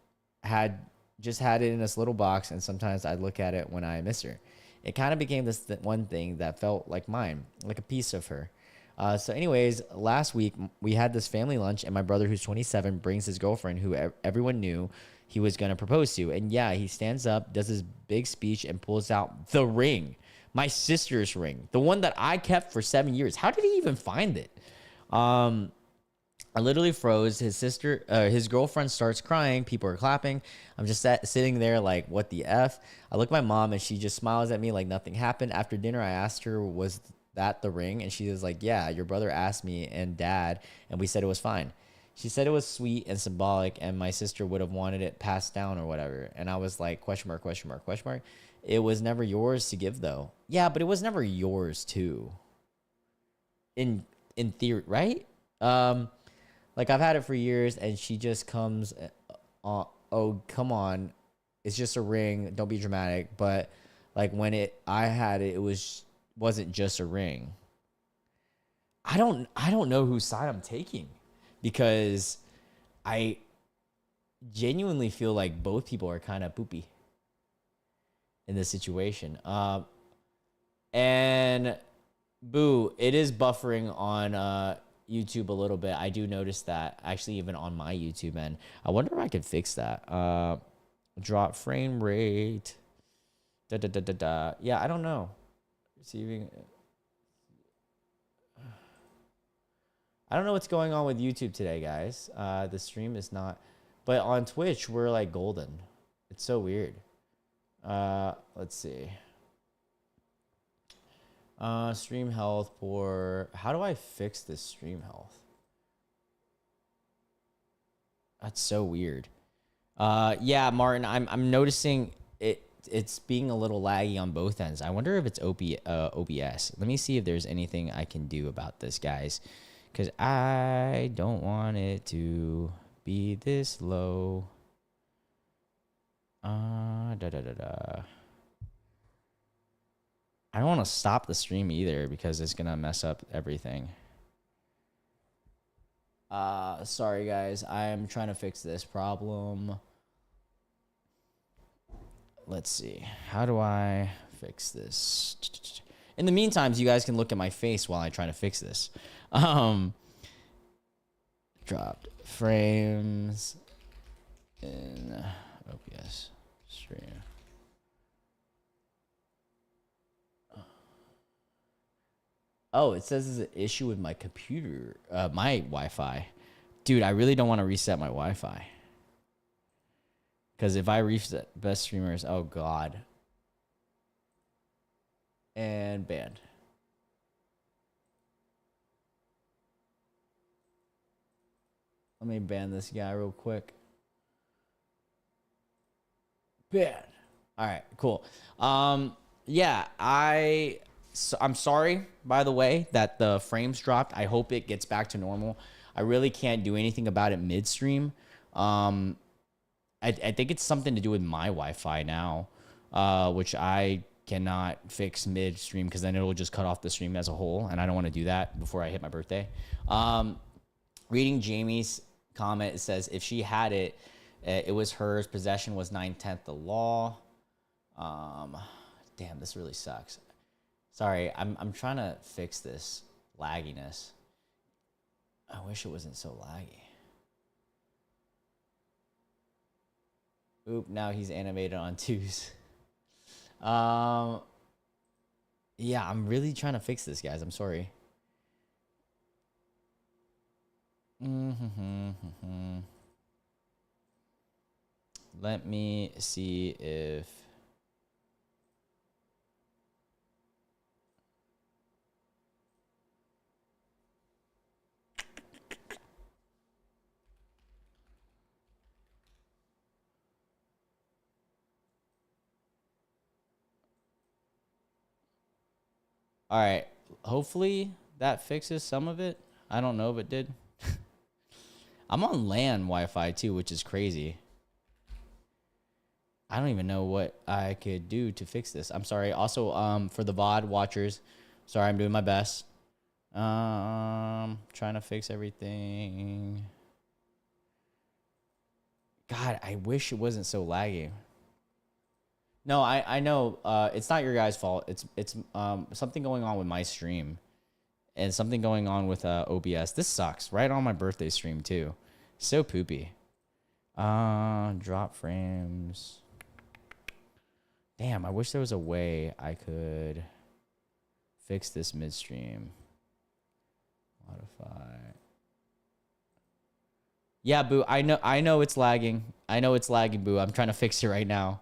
Just had it in this little box, and sometimes I'd look at it when I miss her. It kind of became this one thing that felt like mine, like a piece of her. So anyways, last week we had this family lunch, and my brother, who's 27, brings his girlfriend, who everyone knew he was going to propose to. And yeah, he stands up, does his big speech, and pulls out the ring, my sister's ring, the one that I kept for 7 years. How did he even find it? I literally froze. His girlfriend starts crying. People are clapping. I'm just sitting there like, what the F? I look at my mom, and she just smiles at me like nothing happened. After dinner, I asked her, was that the ring? And she was like, yeah, your brother asked me and dad, and we said it was fine. She said it was sweet and symbolic, and my sister would have wanted it passed down or whatever. And I was like, question mark, question mark, question mark. It was never yours to give, though. Yeah, but it was never yours too. In theory, right? Like, I've had it for years, and she just comes, oh, come on. It's just a ring. Don't be dramatic. But, like, when I had it, wasn't just a ring. I don't know whose side I'm taking, because I genuinely feel like both people are kind of poopy in this situation. And, boo, it is buffering on YouTube a little bit. I do notice that, actually, even on my YouTube end. I wonder if I could fix that. Drop frame rate. Yeah, I don't know. Receiving. I don't know what's going on with YouTube today, guys. The stream is not, but on Twitch we're like golden. It's so weird. Let's see. Stream health for, how do I fix this stream health? That's so weird. Yeah, Martin, I'm noticing it's being a little laggy on both ends. I wonder if it's OBS. Let me see if there's anything I can do about this, guys, because I don't want it to be this low. I don't want to stop the stream either, because it's gonna mess up everything. Sorry guys, I'm trying to fix this problem. Let's see, how do I fix this? In the meantime, you guys can look at my face while I try to fix this. Dropped frames in OBS stream. Oh, it says there's an issue with my computer, my Wi-Fi. Dude, I really don't want to reset my Wi-Fi. Because if I reset best streamers, oh God. And banned. Let me ban this guy real quick. Banned. All right, cool. Yeah, I'm sorry, by the way, that the frames dropped. I hope it gets back to normal. I really can't do anything about it midstream. I think it's something to do with my Wi-Fi now, which I cannot fix midstream because then it'll just cut off the stream as a whole, and I don't want to do that before I hit my birthday. Reading Jamie's comment, it says if she had it, it was hers. Possession was 9/10 the law. Damn, this really sucks. Sorry, I'm trying to fix this lagginess. I wish it wasn't so laggy. Oop, now he's animated on twos. Yeah, I'm really trying to fix this, guys. I'm sorry. Let me see if... All right, hopefully that fixes some of it. I don't know if it did. I'm on LAN Wi-Fi too, which is crazy. I don't even know what I could do to fix this. I'm sorry. Also, for the VOD watchers, sorry, I'm doing my best. Trying to fix everything. God, I wish it wasn't so laggy. No, I know it's not your guys' fault. It's something going on with my stream, and something going on with OBS. This sucks. Right on my birthday stream too. So poopy. Drop frames. Damn, I wish there was a way I could fix this midstream. Modify. Yeah, Boo. I know it's lagging. I know it's lagging, Boo. I'm trying to fix it right now.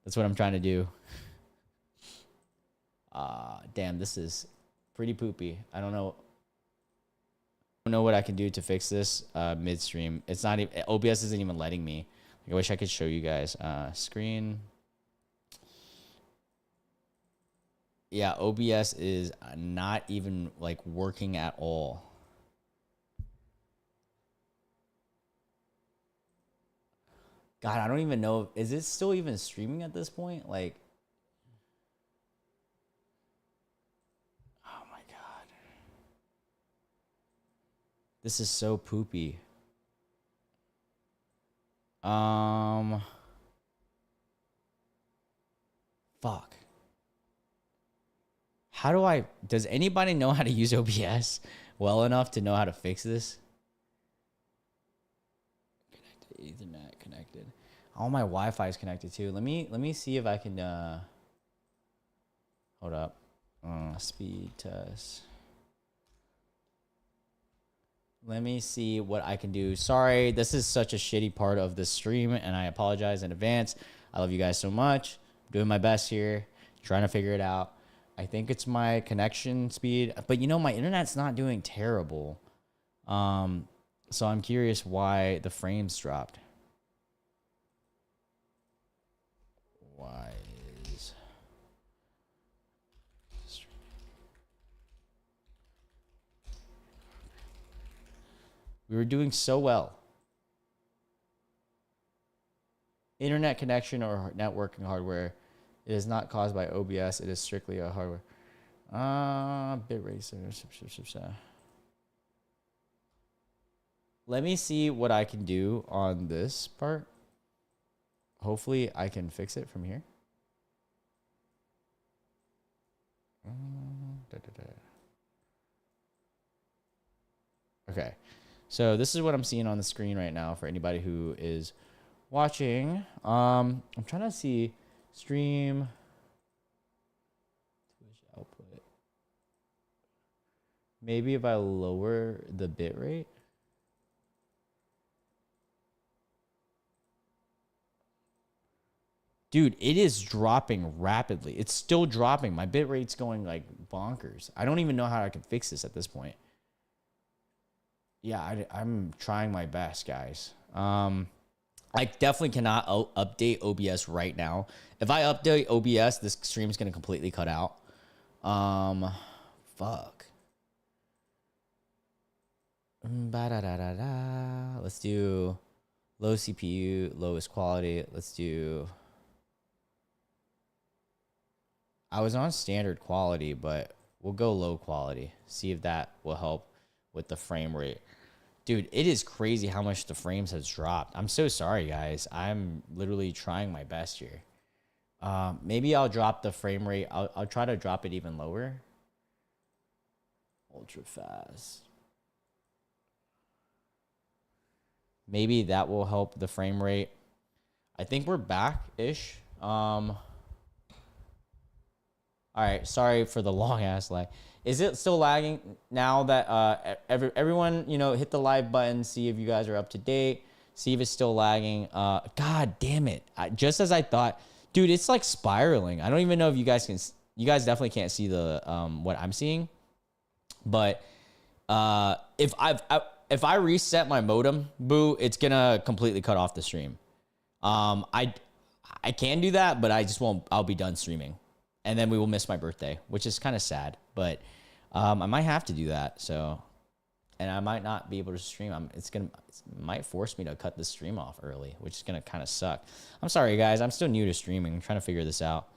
That's what I'm trying to do. Damn, this is pretty poopy. I don't know what I can do to fix this midstream. It's not even, OBS isn't even letting me. I wish I could show you guys. Screen. Yeah, OBS is not even like working at all. God, I don't even know. Is it still even streaming at this point? Like, oh my God. This is so poopy. Fuck. How do does anybody know how to use OBS well enough to know how to fix this? Connected, Ethernet connected. All my Wi-Fi is connected too. Let me see if I can hold up. Speed test. Let me see what I can do. Sorry, this is such a shitty part of the stream, and I apologize in advance. I love you guys so much. I'm doing my best here, trying to figure it out. I think it's my connection speed, but you know, my internet's not doing terrible. So I'm curious why the frames dropped. Why is we were doing so well? Internet connection or networking hardware. It is not caused by OBS. It is strictly a hardware. Bitrate. Let me see what I can do on this part. Hopefully I can fix it from here. Okay. So this is what I'm seeing on the screen right now for anybody who is watching. I'm trying to see stream Twitch output. Maybe if I lower the bit rate. Dude, it is dropping rapidly. It's still dropping. My bit rate's going like bonkers. I don't even know how I can fix this at this point. Yeah, I'm trying my best, guys. I definitely cannot update OBS right now. If I update OBS, this stream's gonna completely cut out. Fuck. Let's do low CPU, lowest quality. Let's do. I was on standard quality, but we'll go low quality. See if that will help with the frame rate. Dude, it is crazy how much the frames has dropped. I'm so sorry, guys. I'm literally trying my best here. Maybe I'll drop the frame rate. I'll try to drop it even lower. Ultra fast. Maybe that will help the frame rate. I think we're back-ish. All right, sorry for the long ass lag. Is it still lagging now that everyone, you know, hit the live button, see if you guys are up to date, see if it's still lagging. God damn it. Just as I thought, dude, it's like spiraling. I don't even know if you guys can, you guys definitely can't see the what I'm seeing. But if I reset my modem, boo, it's gonna completely cut off the stream. I can do that, but I just won't. I'll be done streaming, and then we will miss my birthday, which is kind of sad. But I might have to do that. So, and I might not be able to stream. It might force me to cut the stream off early, which is gonna kind of suck. I'm sorry, guys. I'm still new to streaming. I'm trying to figure this out.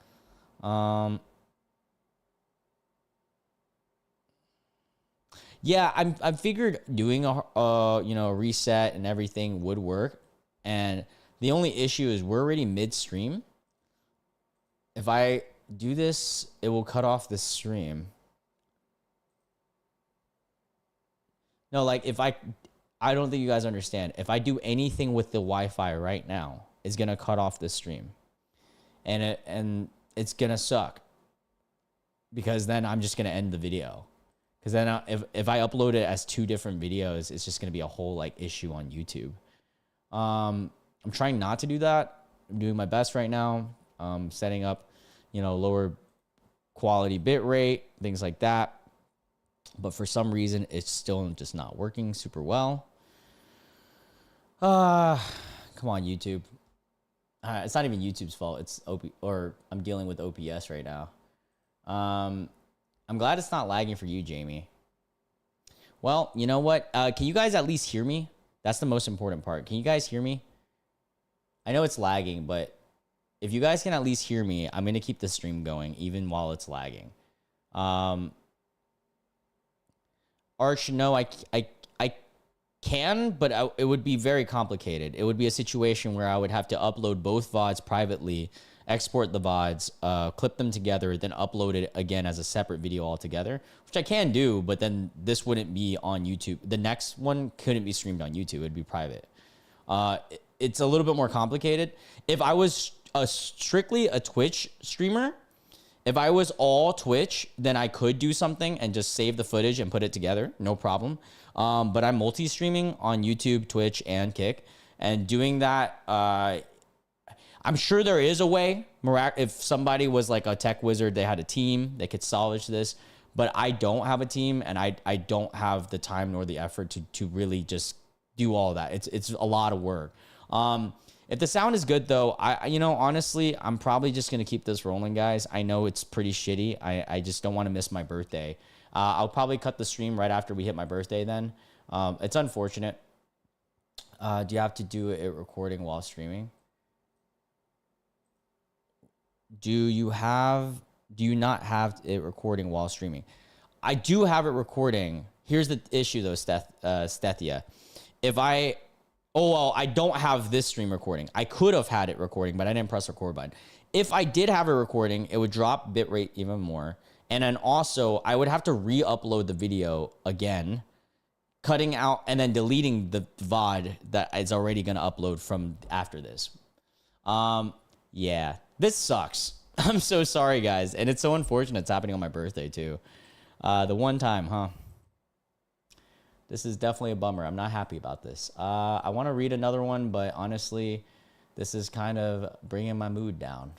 Yeah, I figured doing a reset and everything would work, and the only issue is we're already midstream. If I do this, it will cut off the stream. No, like if I don't think you guys understand. If I do anything with the Wi-Fi right now, it's gonna cut off the stream, and it's gonna suck because then I'm just gonna end the video. Because then if I upload it as two different videos, it's just going to be a whole like issue on YouTube. I'm trying not to do that. I'm doing my best right now. Setting up, lower quality bit rate, things like that. But for some reason, it's still just not working super well. Come on, YouTube. It's not even YouTube's fault. It's I'm dealing with OPS right now. I'm glad it's not lagging for you, Jamie. Well, you know what? Can you guys at least hear me? That's the most important part. Can you guys hear me? I know it's lagging, but if you guys can at least hear me, I'm going to keep the stream going even while it's lagging. Arch, no, I can, but it would be very complicated. It would be a situation where I would have to upload both VODs privately, export the VODs, clip them together, then upload it again as a separate video altogether, which I can do, but then this wouldn't be on YouTube. The next one couldn't be streamed on YouTube. It'd be private. It's a little bit more complicated. If I was strictly a Twitch streamer, if I was all Twitch, then I could do something and just save the footage and put it together. No problem. But I'm multi-streaming on YouTube, Twitch, and Kick. And doing that, I'm sure there is a way. If somebody was like a tech wizard, they had a team, they could salvage this. But I don't have a team, and I don't have the time nor the effort to really just do all that. It's a lot of work. If the sound is good, though, honestly, I'm probably just going to keep this rolling, guys. I know it's pretty shitty. I just don't want to miss my birthday. I'll probably cut the stream right after we hit my birthday then. It's unfortunate. Do you have to do it recording while streaming? Do you not have it recording while streaming? I do have it recording. Here's the issue, though, Stethia. I don't have this stream recording. I could have had it recording, but I didn't press record button. If I did have a recording, it would drop bitrate even more, And then also, I would have to re-upload the video again, cutting out and then deleting the VOD that is already going to upload from after this. Yeah, this sucks. I'm so sorry, guys. And it's so unfortunate it's happening on my birthday, too. The one time, huh? This is definitely a bummer. I'm not happy about this. I want to read another one, but honestly, this is kind of bringing my mood down.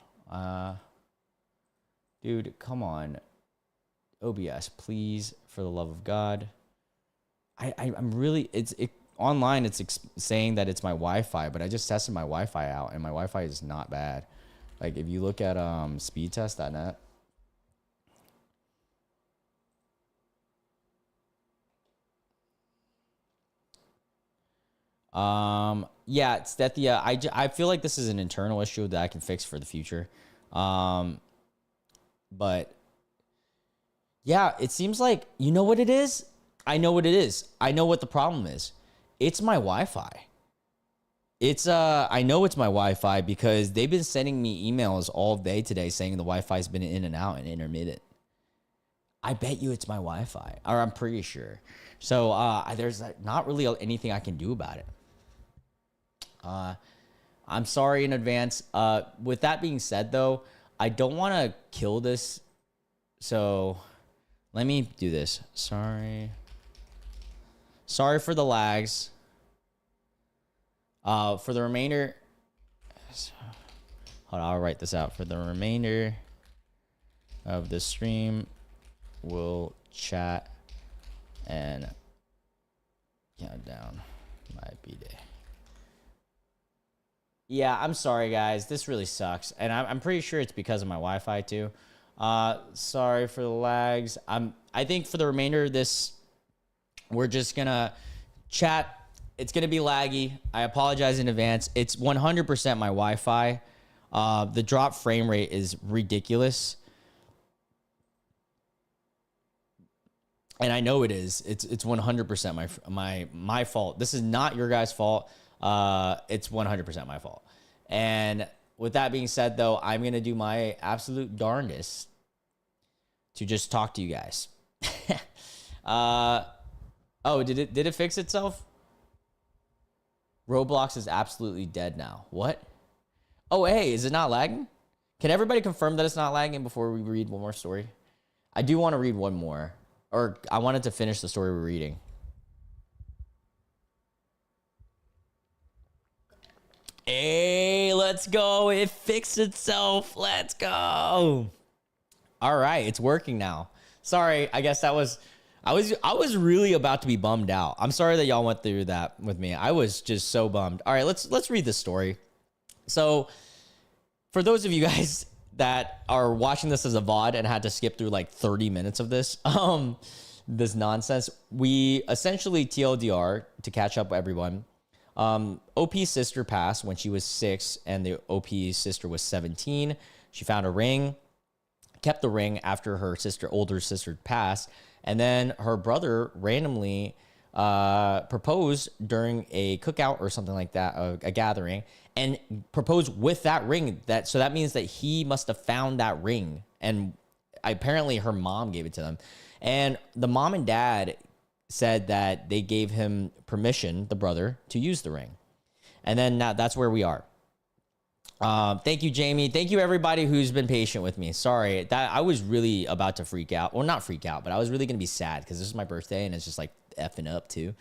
Dude, come on. OBS, please, for the love of God. I'm really, online, it's saying that it's my Wi-Fi, but I just tested my Wi-Fi out, and my Wi-Fi is not bad. Like, if you look at speedtest.net, yeah, it's that I feel like this is an internal issue that I can fix for the future. But yeah, it seems like, you know what it is? I know what it is. I know what the problem is. It's my Wi-Fi. I know it's my Wi-Fi because they've been sending me emails all day today saying the Wi-Fi's been in and out and intermittent. I bet you it's my Wi-Fi, or I'm pretty sure. So there's not really anything I can do about it. I'm sorry in advance. With that being said, though, I don't want to kill this. So let me do this. Sorry for the lags. For the remainder, hold on, I'll write this out. For the remainder of the stream, we'll chat and count down my B-Day. Yeah, I'm sorry, guys. This really sucks. And I'm pretty sure it's because of my Wi-Fi, too. Sorry for the lags. I think for the remainder of this, we're just going to chat. It's going to be laggy. I apologize in advance. It's 100% my Wi-Fi. The drop frame rate is ridiculous. And I know it is. It's 100% my fault. This is not your guys' fault. It's 100% my fault. And with that being said, though, I'm going to do my absolute darndest to just talk to you guys. Oh, did it fix itself? Roblox is absolutely dead now. What? Oh, hey, is it not lagging? Can everybody confirm that it's not lagging before we read one more story? I do want to read one more. Or I wanted to finish the story we're reading. Hey, let's go. It fixed itself. Let's go. All right, it's working now. Sorry, I guess that was... I was really about to be bummed out. I'm sorry that y'all went through that with me. I was just so bummed. All right, let's read this story. So, for those of you guys that are watching this as a VOD and had to skip through like 30 minutes of this, this nonsense, we essentially TLDR to catch up with everyone. OP's sister passed when she was 6, and the OP's sister was 17. She found a ring, kept the ring after her older sister passed. And then her brother randomly proposed during a cookout or something like that, a gathering, and proposed with that ring. So that means that he must have found that ring. And apparently her mom gave it to them. And the mom and dad said that they gave him permission, the brother, to use the ring. And then now that's where we are. Thank you, Jamie. Thank you, everybody who's been patient with me. Sorry, that I was really about to freak out. Well, not freak out, but I was really gonna be sad because this is my birthday and it's just like effing up too.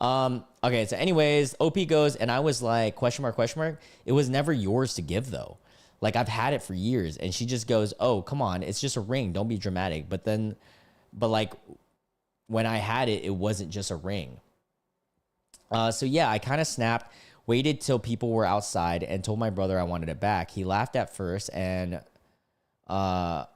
Okay, so anyways, OP goes, and I was like, question mark, question mark. It was never yours to give though. Like, I've had it for years. And she just goes, oh, come on, it's just a ring. Don't be dramatic. But like when I had it, it wasn't just a ring. So yeah, I kind of snapped. Waited till people were outside and told my brother I wanted it back. He laughed at first and was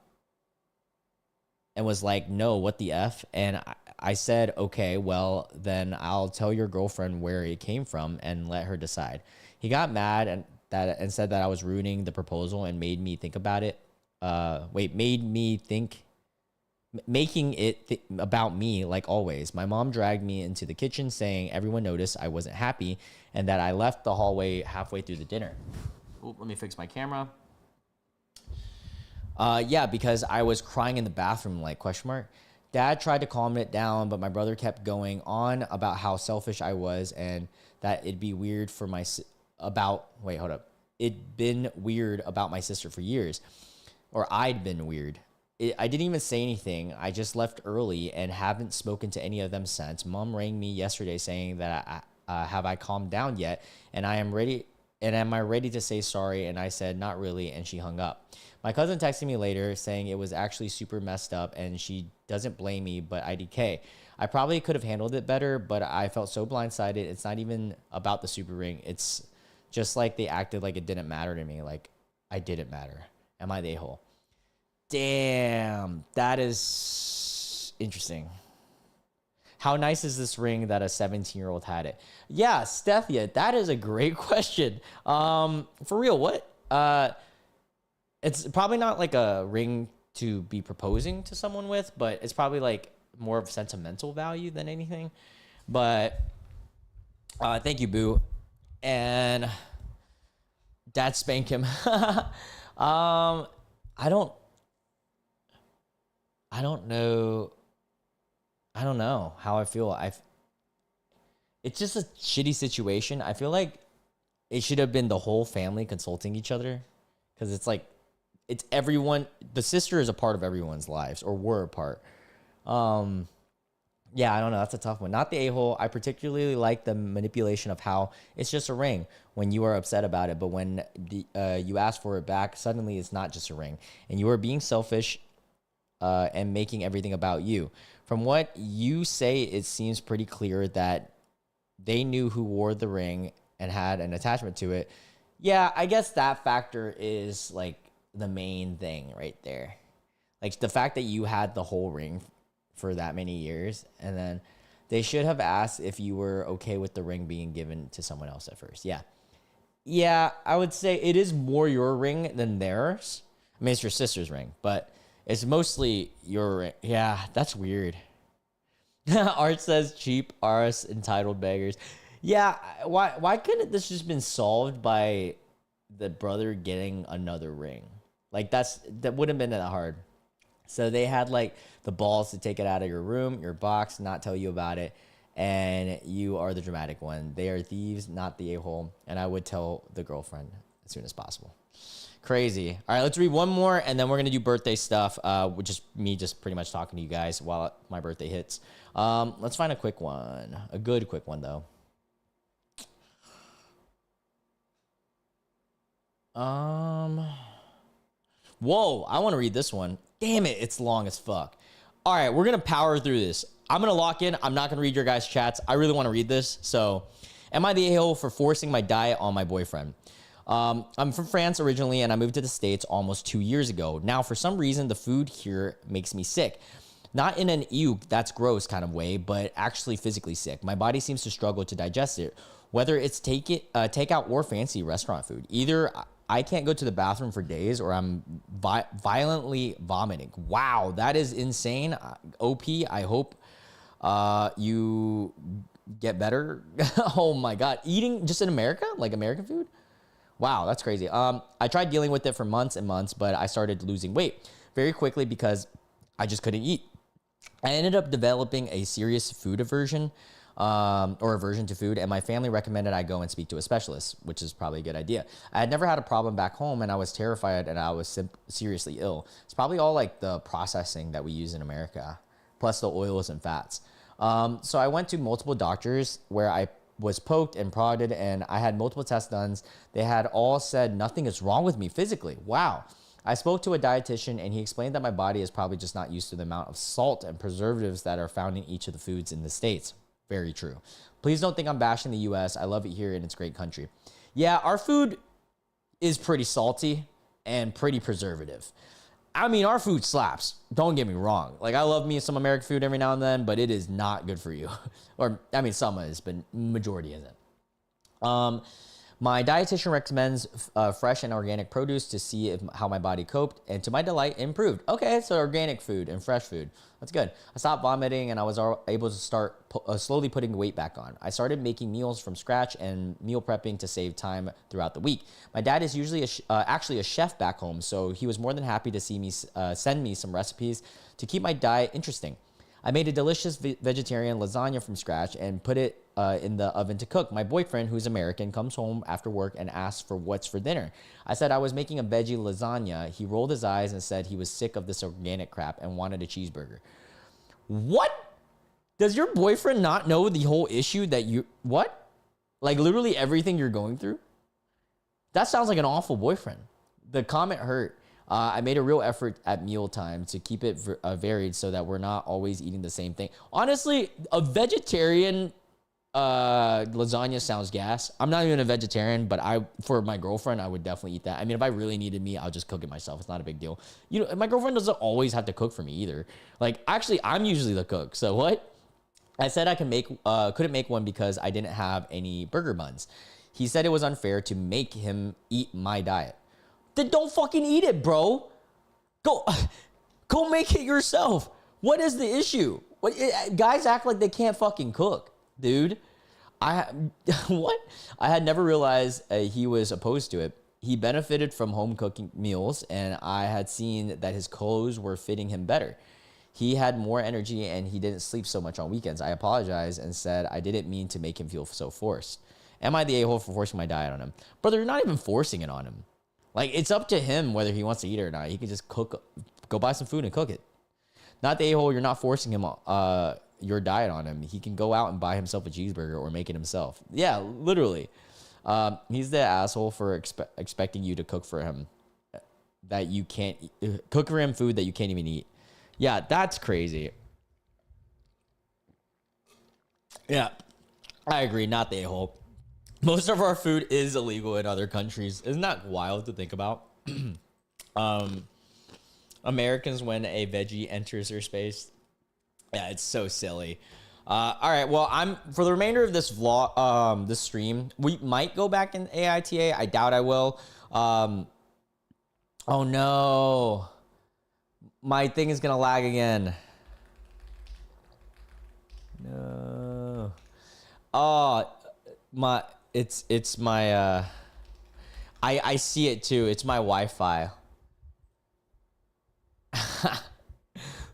like, no, what the F? And I said, okay, well, then I'll tell your girlfriend where it came from and let her decide. He got mad and said that I was ruining the proposal and made me think about it. Making it about me like always. My mom dragged me into the kitchen saying everyone noticed I wasn't happy and that I left the hallway halfway through the dinner. Ooh, let me fix my camera. Yeah, because I was crying in the bathroom, like question mark. Dad tried to calm it down, but my brother kept going on about how selfish I was and that it'd be weird for my about wait, hold up. It'd been weird about my sister for years, or I'd been weird. I didn't even say anything. I just left early and haven't spoken to any of them since. Mom rang me yesterday saying that have I calmed down yet? And I am ready. And am I ready to say sorry? And I said, not really. And she hung up. My cousin texted me later saying it was actually super messed up and she doesn't blame me, but IDK. I probably could have handled it better, but I felt so blindsided. It's not even about the super ring. It's just like they acted like it didn't matter to me. Like I didn't matter. Am I the a-hole? Damn, that is interesting. How nice is this ring that a 17-year-old had it? Yeah, Stethia, that is a great question. For real, what? It's probably not like a ring to be proposing to someone with, but it's probably like more of sentimental value than anything. But thank you, Boo. And Dad spank him. I don't know. I don't know how I feel. It's just a shitty situation. I feel like it should have been the whole family consulting each other, because it's like it's everyone. The sister is a part of everyone's lives, or were a part. Yeah, I don't know. That's a tough one. Not the a-hole. I particularly like the manipulation of how it's just a ring when you are upset about it, but when you ask for it back, suddenly it's not just a ring, and you are being selfish and making everything about you. From what you say, it seems pretty clear that they knew who wore the ring and had an attachment to it. Yeah, I guess that factor is like the main thing right there. Like the fact that you had the whole ring for that many years, and then they should have asked if you were okay with the ring being given to someone else at first. Yeah. Yeah, I would say it is more your ring than theirs. I mean, it's your sister's ring, but it's mostly your... Yeah, that's weird. Art says cheap, ours entitled beggars. Yeah, why couldn't this just been solved by the brother getting another ring? Like that wouldn't have been that hard. So they had like the balls to take it out of your room, your box, not tell you about it, and you are the dramatic one. They are thieves, not the a-hole, and I would tell the girlfriend as soon as possible. Crazy. All right, let's read one more, and then we're going to do birthday stuff, which is me just pretty much talking to you guys while my birthday hits. Let's find a quick one. A good quick one, though. Whoa, I want to read this one. Damn it, it's long as fuck. All right, we're going to power through this. I'm going to lock in. I'm not going to read your guys' chats. I really want to read this. So, am I the a-hole for forcing my diet on my boyfriend? I'm from France originally, and I moved to the States almost 2 years ago. Now, for some reason, the food here makes me sick. Not in an ew, that's gross kind of way, but actually physically sick. My body seems to struggle to digest it, whether it's takeout or fancy restaurant food. Either I can't go to the bathroom for days, or I'm violently vomiting. Wow, that is insane. OP, I hope you get better. Oh my God, eating just in America, like American food? Wow, that's crazy. I tried dealing with it for months and months, but I started losing weight very quickly because I just couldn't eat. I ended up developing a serious food aversion, or aversion to food, and my family recommended I go and speak to a specialist, which is probably a good idea. I had never had a problem back home, and I was terrified, and I was seriously ill. It's probably all like the processing that we use in America, plus the oils and fats. So I went to multiple doctors where I was poked and prodded, and I had multiple tests done. They had all said nothing is wrong with me physically. Wow. I spoke to a dietitian, and he explained that my body is probably just not used to the amount of salt and preservatives that are found in each of the foods in the States. Very true. Please don't think I'm bashing the US. I love it here, and it's a great country. Yeah, our food is pretty salty and pretty preservative. I mean, our food slaps. Don't get me wrong. Like, I love me some American food every now and then, but it is not good for you. Or, I mean, some is, but majority isn't. My dietitian recommends fresh and organic produce to see how my body coped, and to my delight, improved. Okay, so organic food and fresh food. That's good. I stopped vomiting, and I was able to start slowly putting weight back on. I started making meals from scratch and meal prepping to save time throughout the week. My dad is usually actually a chef back home, so he was more than happy to see me send me some recipes to keep my diet interesting. I made a delicious vegetarian lasagna from scratch and put it in the oven to cook. My boyfriend, who's American, comes home after work and asks for what's for dinner. I said I was making a veggie lasagna. He rolled his eyes and said he was sick of this organic crap and wanted a cheeseburger. What? Does your boyfriend not know the whole issue that you... What? Like literally everything you're going through? That sounds like an awful boyfriend. The comment hurt. I made a real effort at mealtime to keep it varied so that we're not always eating the same thing. Honestly, a vegetarian lasagna sounds gas. I'm not even a vegetarian, but for my girlfriend, I would definitely eat that. I mean, if I really needed meat, I'll just cook it myself. It's not a big deal. You know, my girlfriend doesn't always have to cook for me either. Like, actually, I'm usually the cook. So what? I said I couldn't make one because I didn't have any burger buns. He said it was unfair to make him eat my diet. Then don't fucking eat it, bro. Go make it yourself. What is the issue? Guys act like they can't fucking cook, dude. What? I had never realized he was opposed to it. He benefited from home cooking meals, and I had seen that his clothes were fitting him better. He had more energy, and he didn't sleep so much on weekends. I apologized and said I didn't mean to make him feel so forced. Am I the a-hole for forcing my diet on him? Brother, you're not even forcing it on him. Like, it's up to him whether he wants to eat it or not. He can just go buy some food and cook it. Not the a-hole, you're not forcing him your diet on him. He can go out and buy himself a cheeseburger or make it himself. Yeah, literally. He's the asshole for expecting you to cook for him that you can't cook for him food that you can't even eat. Yeah, that's crazy. Yeah, I agree. Not the a-hole. Most of our food is illegal in other countries. Isn't that wild to think about? Americans, when a veggie enters their space. Yeah, it's so silly. All right, well, for the remainder of this vlog, this stream, we might go back in AITA. I doubt I will. Oh no, my thing is gonna lag again. No. Oh, it's my I see it too. It's my Wi-Fi.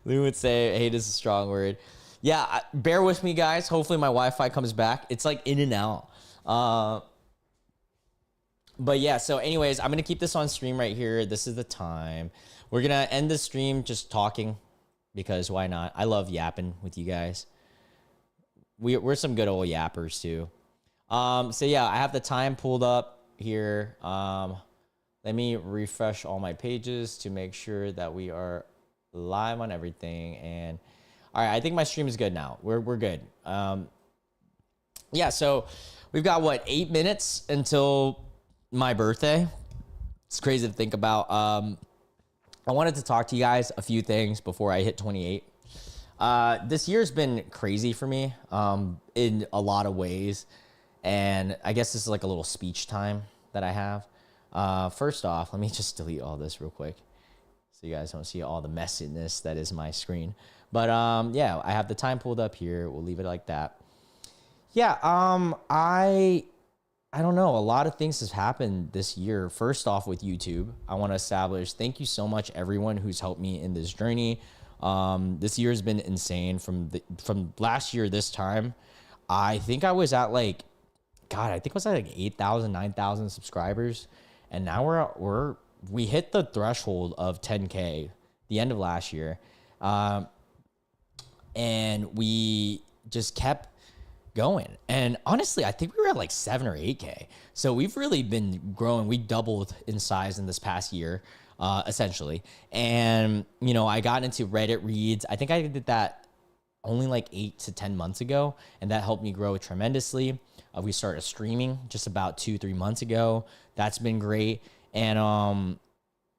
Lou would say hate is a strong word. Yeah, bear with me, guys. Hopefully my Wi-Fi comes back. It's like in and out. But yeah, so anyways, I'm going to keep this on stream right here. This is the time. We're going to end the stream just talking because why not? I love yapping with you guys. We're some good old yappers too. So yeah, I have the time pulled up here. Let me refresh all my pages to make sure that we are live on everything. And all right, I think my stream is good now. We're good. Yeah, so we've got what, 8 minutes until my birthday. It's crazy to think about. I wanted to talk to you guys a few things before I hit 28. This year's been crazy for me in a lot of ways. And I guess this is like a little speech time that I have. First off, let me just delete all this real quick so you guys don't see all the messiness that is my screen. But yeah, I have the time pulled up here. We'll leave it like that. Yeah, I don't know. A lot of things has happened this year. First off, with YouTube, I want to establish thank you so much everyone who's helped me in this journey. This year has been insane. From last year this time, I think I was at like, God, I think it was at like 8,000, 9,000 subscribers, and now we hit the threshold of 10K the end of last year, and we just kept going. And honestly, I think we were at like 7 or 8K. So we've really been growing. We doubled in size in this past year, essentially. And, you know, I got into Reddit reads. I think I did that only like 8 to 10 months ago, and that helped me grow tremendously. We started streaming just about 2-3 months ago. That's been great. And,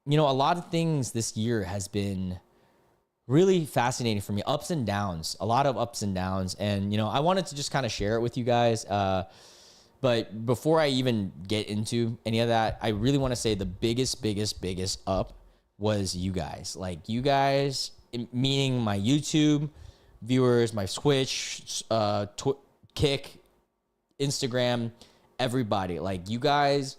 you know, a lot of things this year has been really fascinating for me. Ups and downs, a lot of ups and downs. And, you know, I wanted to just kind of share it with you guys But before I even get into any of that, I really want to say the biggest up was you guys. Like you guys, meaning my YouTube viewers, my Twitch, Kick, Instagram, everybody. Like you guys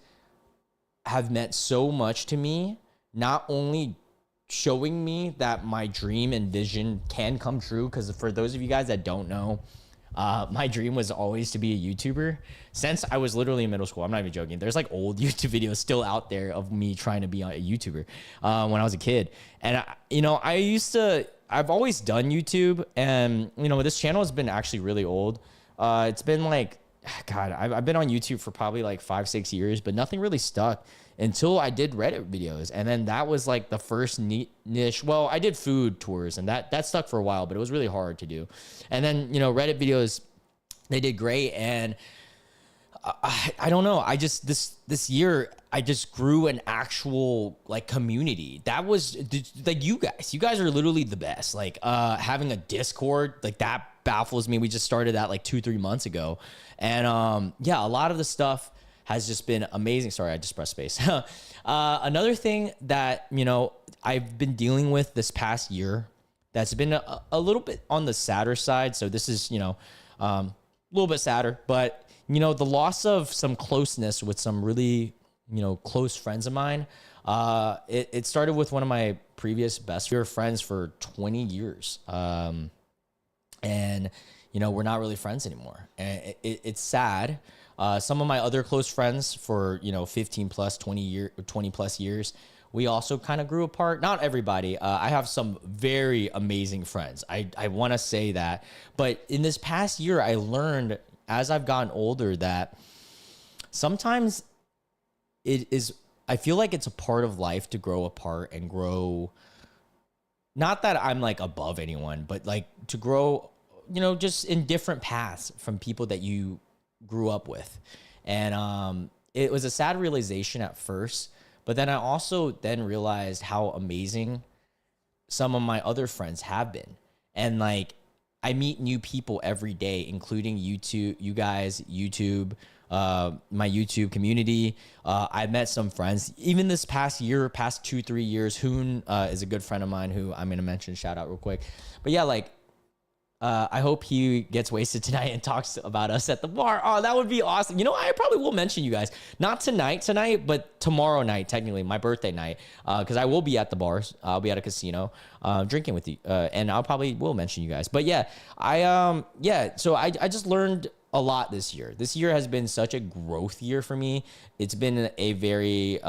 have meant so much to me, not only showing me that my dream and vision can come true, because for those of you guys that don't know, my dream was always to be a YouTuber since I was literally in middle school. I'm not even joking. There's like old YouTube videos still out there of me trying to be a YouTuber when I was a kid. And, I've always done YouTube, and, this channel has been actually really old. It's been like, God, I've been on YouTube for probably like 5-6 years, but nothing really stuck until I did Reddit videos. And then that was like the first niche. Well, I did food tours, and that stuck for a while, but it was really hard to do. And then, Reddit videos, they did great. And I don't know. I just, this year, I just grew an actual like community. That was like you guys are literally the best. Like having a Discord, like that baffles me. We just started that like 2-3 months ago. And a lot of the stuff has just been amazing. Sorry, I just pressed space. Another thing that, I've been dealing with this past year that's been a little bit on the sadder side. So this is, a little bit sadder, but the loss of some closeness with some really, close friends of mine. It started with one of my previous best friends for 20 years. And, we're not really friends anymore. And it's sad. Some of my other close friends for, 15 plus, 20 plus years, we also kind of grew apart. Not everybody. I have some very amazing friends. I want to say that. But in this past year, I learned as I've gotten older that sometimes I feel like it's a part of life to grow apart and grow. Not that I'm like above anyone, but like to grow, just in different paths from people that you grew up with. And it was a sad realization at first, but then I also then realized how amazing some of my other friends have been. And like I meet new people every day, including you guys, YouTube, my YouTube community. I met some friends even this past 2-3 years. Hoon is a good friend of mine who I'm going to mention, shout out real quick. But yeah, like, I hope he gets wasted tonight and talks about us at the bar. Oh, that would be awesome. I probably will mention you guys. Not tonight, but tomorrow night, technically, my birthday night. Because I will be at the bars. I'll be at a casino drinking with you. And I'll probably will mention you guys. But yeah, so I just learned a lot this year. This year has been such a growth year for me. It's been a very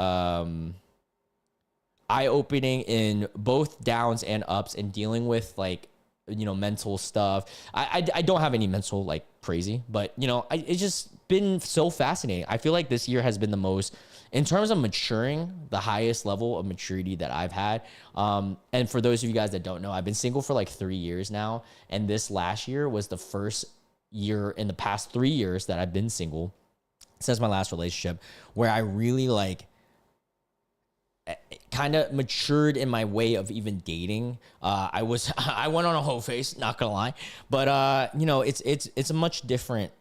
eye-opening in both downs and ups, and dealing with like, mental stuff. I don't have any mental like crazy, but it's just been so fascinating. I feel like this year has been the most, in terms of maturing, the highest level of maturity that I've had. And for those of you guys that don't know, I've been single for like 3 years now. And this last year was the first year in the past 3 years that I've been single since my last relationship, where I really like kind of matured in my way of even dating. I went on a hoe face, not gonna lie, but it's a much different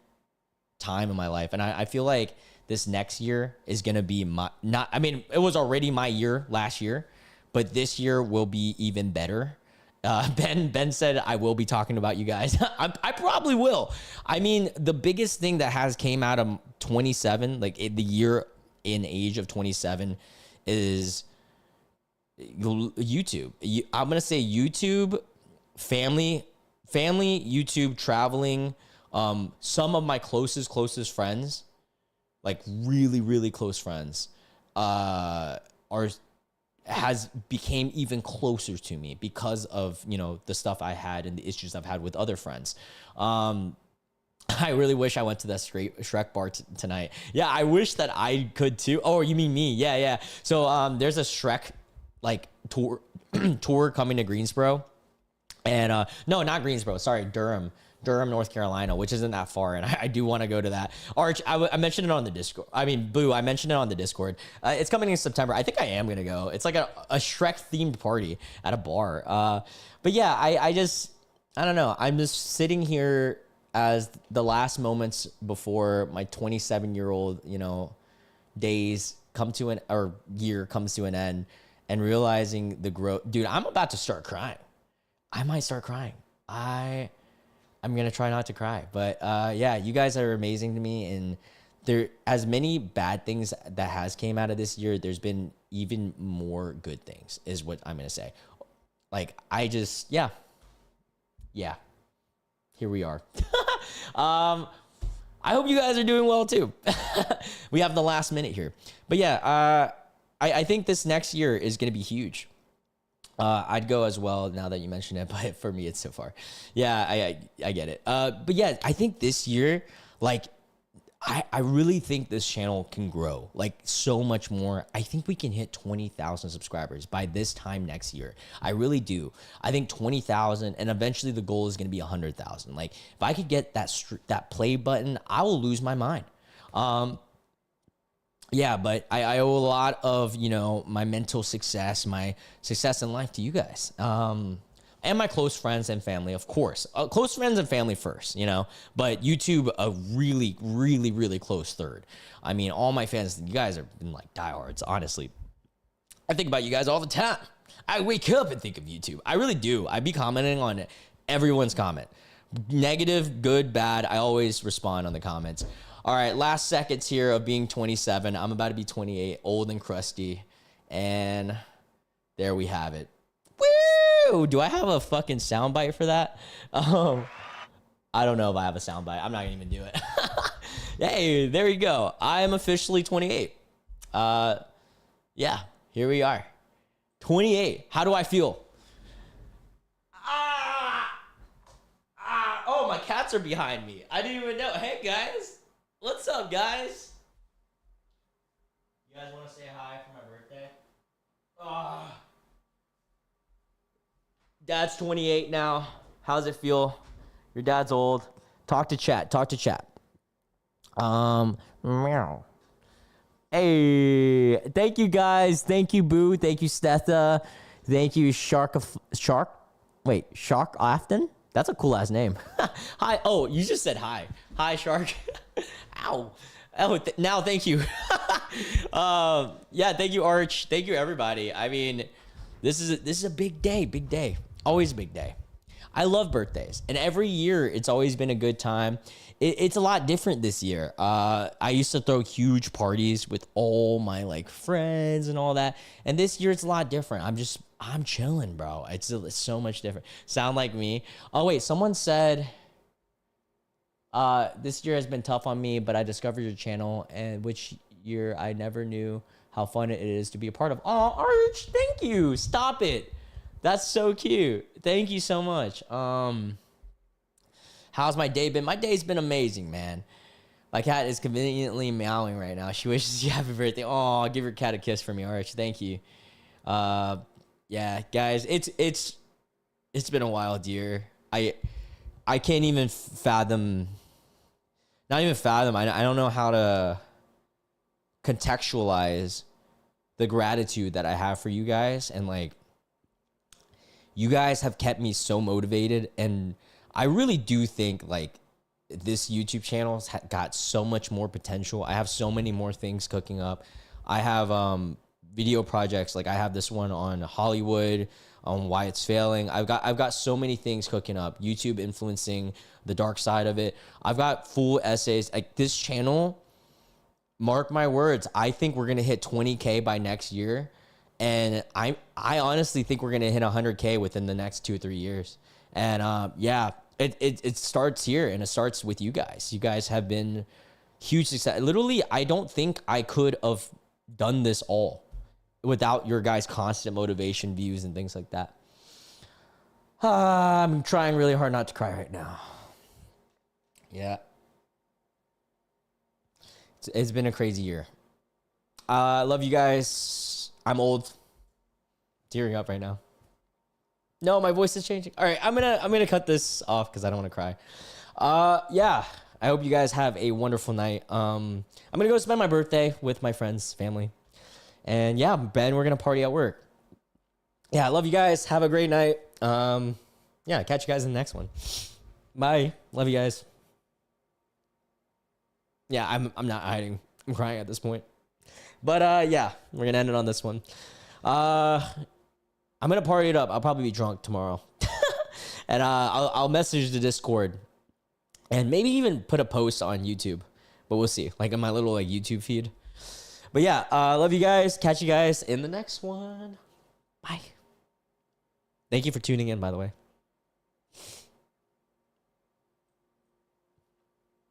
time in my life, and I feel like this next year is gonna be it was already my year last year, but this year will be even better. Ben said I will be talking about you guys. I probably will. I mean, the biggest thing that has came out of 27, like the year in age of 27, is YouTube. I'm gonna say YouTube, family, YouTube, traveling. Some of my closest friends, like really close friends, became even closer to me because of the stuff I had and the issues I've had with other friends. I really wish I went to that Shrek bar tonight. Yeah, I wish that I could too. Oh, you mean me? Yeah. So there's a Shrek like tour coming to Greensboro, and no, not Greensboro. Sorry, Durham, North Carolina, which isn't that far, and I do want to go to that. Arch, I mentioned it on the Discord. I mean, Boo, I mentioned it on the Discord. It's coming in September. I think I am gonna go. It's like a Shrek themed party at a bar. But yeah, I don't know. I'm just sitting here. as the last moments before my 27-year-old, days come to an or year comes to an end, and realizing the growth. Dude, I'm about to start crying. I might start crying. I'm gonna try not to cry, but yeah, you guys are amazing to me, and there as many bad things that has came out of this year, there's been even more good things, is what I'm gonna say. Like yeah, here we are. I hope you guys are doing well too. We have the last minute here, but yeah, I think this next year is gonna be huge. I'd go as well now that you mention it, but for me, it's so far. Yeah, I get it. But yeah, I think this year, like, I really think this channel can grow like so much more. I think we can hit 20,000 subscribers by this time next year. I really do. I think 20,000, and eventually the goal is going to be 100,000. Like, if I could get that play button, I will lose my mind. Yeah, but I owe a lot of, my mental success, my success in life to you guys. And my close friends and family, of course. Close friends and family first, but YouTube, a really, really, really close third. I mean, all my fans, you guys have been like diehards, honestly. I think about you guys all the time. I wake up and think of YouTube. I really do. I be commenting on everyone's comment. Negative, good, bad. I always respond on the comments. All right, last seconds here of being 27. I'm about to be 28, old and crusty. And there we have it. Woo! Do I have a fucking soundbite for that? I don't know if I have a soundbite. I'm not gonna even do it. Hey, there you go. I am officially 28. Yeah, here we are. 28. How do I feel? Oh, my cats are behind me. I didn't even know. Hey, guys. What's up, guys? You guys want to say hi for my birthday? Dad's 28 now. How's it feel? Your dad's old. Talk to chat. Talk to chat. Meow. Hey, thank you guys. Thank you, Boo. Thank you, Stetha. Thank you, Shark Afton? That's a cool ass name. Hi. Oh, you just said hi. Hi, Shark. Ow. Oh, now thank you. Yeah, thank you, Arch. Thank you, everybody. I mean, this is a big day. Big day. Always a big day. I love birthdays, and every year it's always been a good time. It's a lot different this year. I used to throw huge parties with all my friends and all that, and this year it's a lot different. I'm chilling, bro. It's so much different. Sound like me? Oh wait, someone said this year has been tough on me, but I discovered your channel, and which year I never knew how fun it is to be a part of. Oh, Arch, thank you. Stop it. That's so cute. Thank you so much. How's my day been? My day's been amazing, man. My cat is conveniently meowing right now. She wishes you happy birthday. Oh, give your cat a kiss for me, Arch. Thank you. Yeah, guys, it's been a wild year. I can't even fathom. Not even fathom. I don't know how to contextualize the gratitude that I have for you guys, and you guys have kept me so motivated, and I really do think this YouTube channel has got so much more potential. I have so many more things cooking up. I have video projects, I have this one on Hollywood, on why it's failing. I've got so many things cooking up. YouTube influencing the dark side of it. I've got full essays. This channel, mark my words, I think we're gonna hit 20K by next year. And I honestly think we're gonna hit 100K within the next 2 or 3 years. And yeah, it starts here, and it starts with you guys. You guys have been huge success. Literally, I don't think I could have done this all without your guys' constant motivation, views, and things like that. I'm trying really hard not to cry right now. Yeah. It's been a crazy year. I love you guys. I'm old. Tearing up right now. No, my voice is changing. All right, I'm gonna cut this off because I don't want to cry. Yeah. I hope you guys have a wonderful night. I'm gonna go spend my birthday with my friends, family. And yeah, Ben, we're gonna party at work. Yeah, I love you guys. Have a great night. Yeah, catch you guys in the next one. Bye. Love you guys. Yeah, I'm not hiding. I'm crying at this point. But yeah, we're gonna end it on this one. I'm gonna party it up. I'll probably be drunk tomorrow, and I'll message the Discord, and maybe even put a post on YouTube. But we'll see, like in my little like YouTube feed. But yeah, love you guys. Catch you guys in the next one. Bye. Thank you for tuning in, by the way.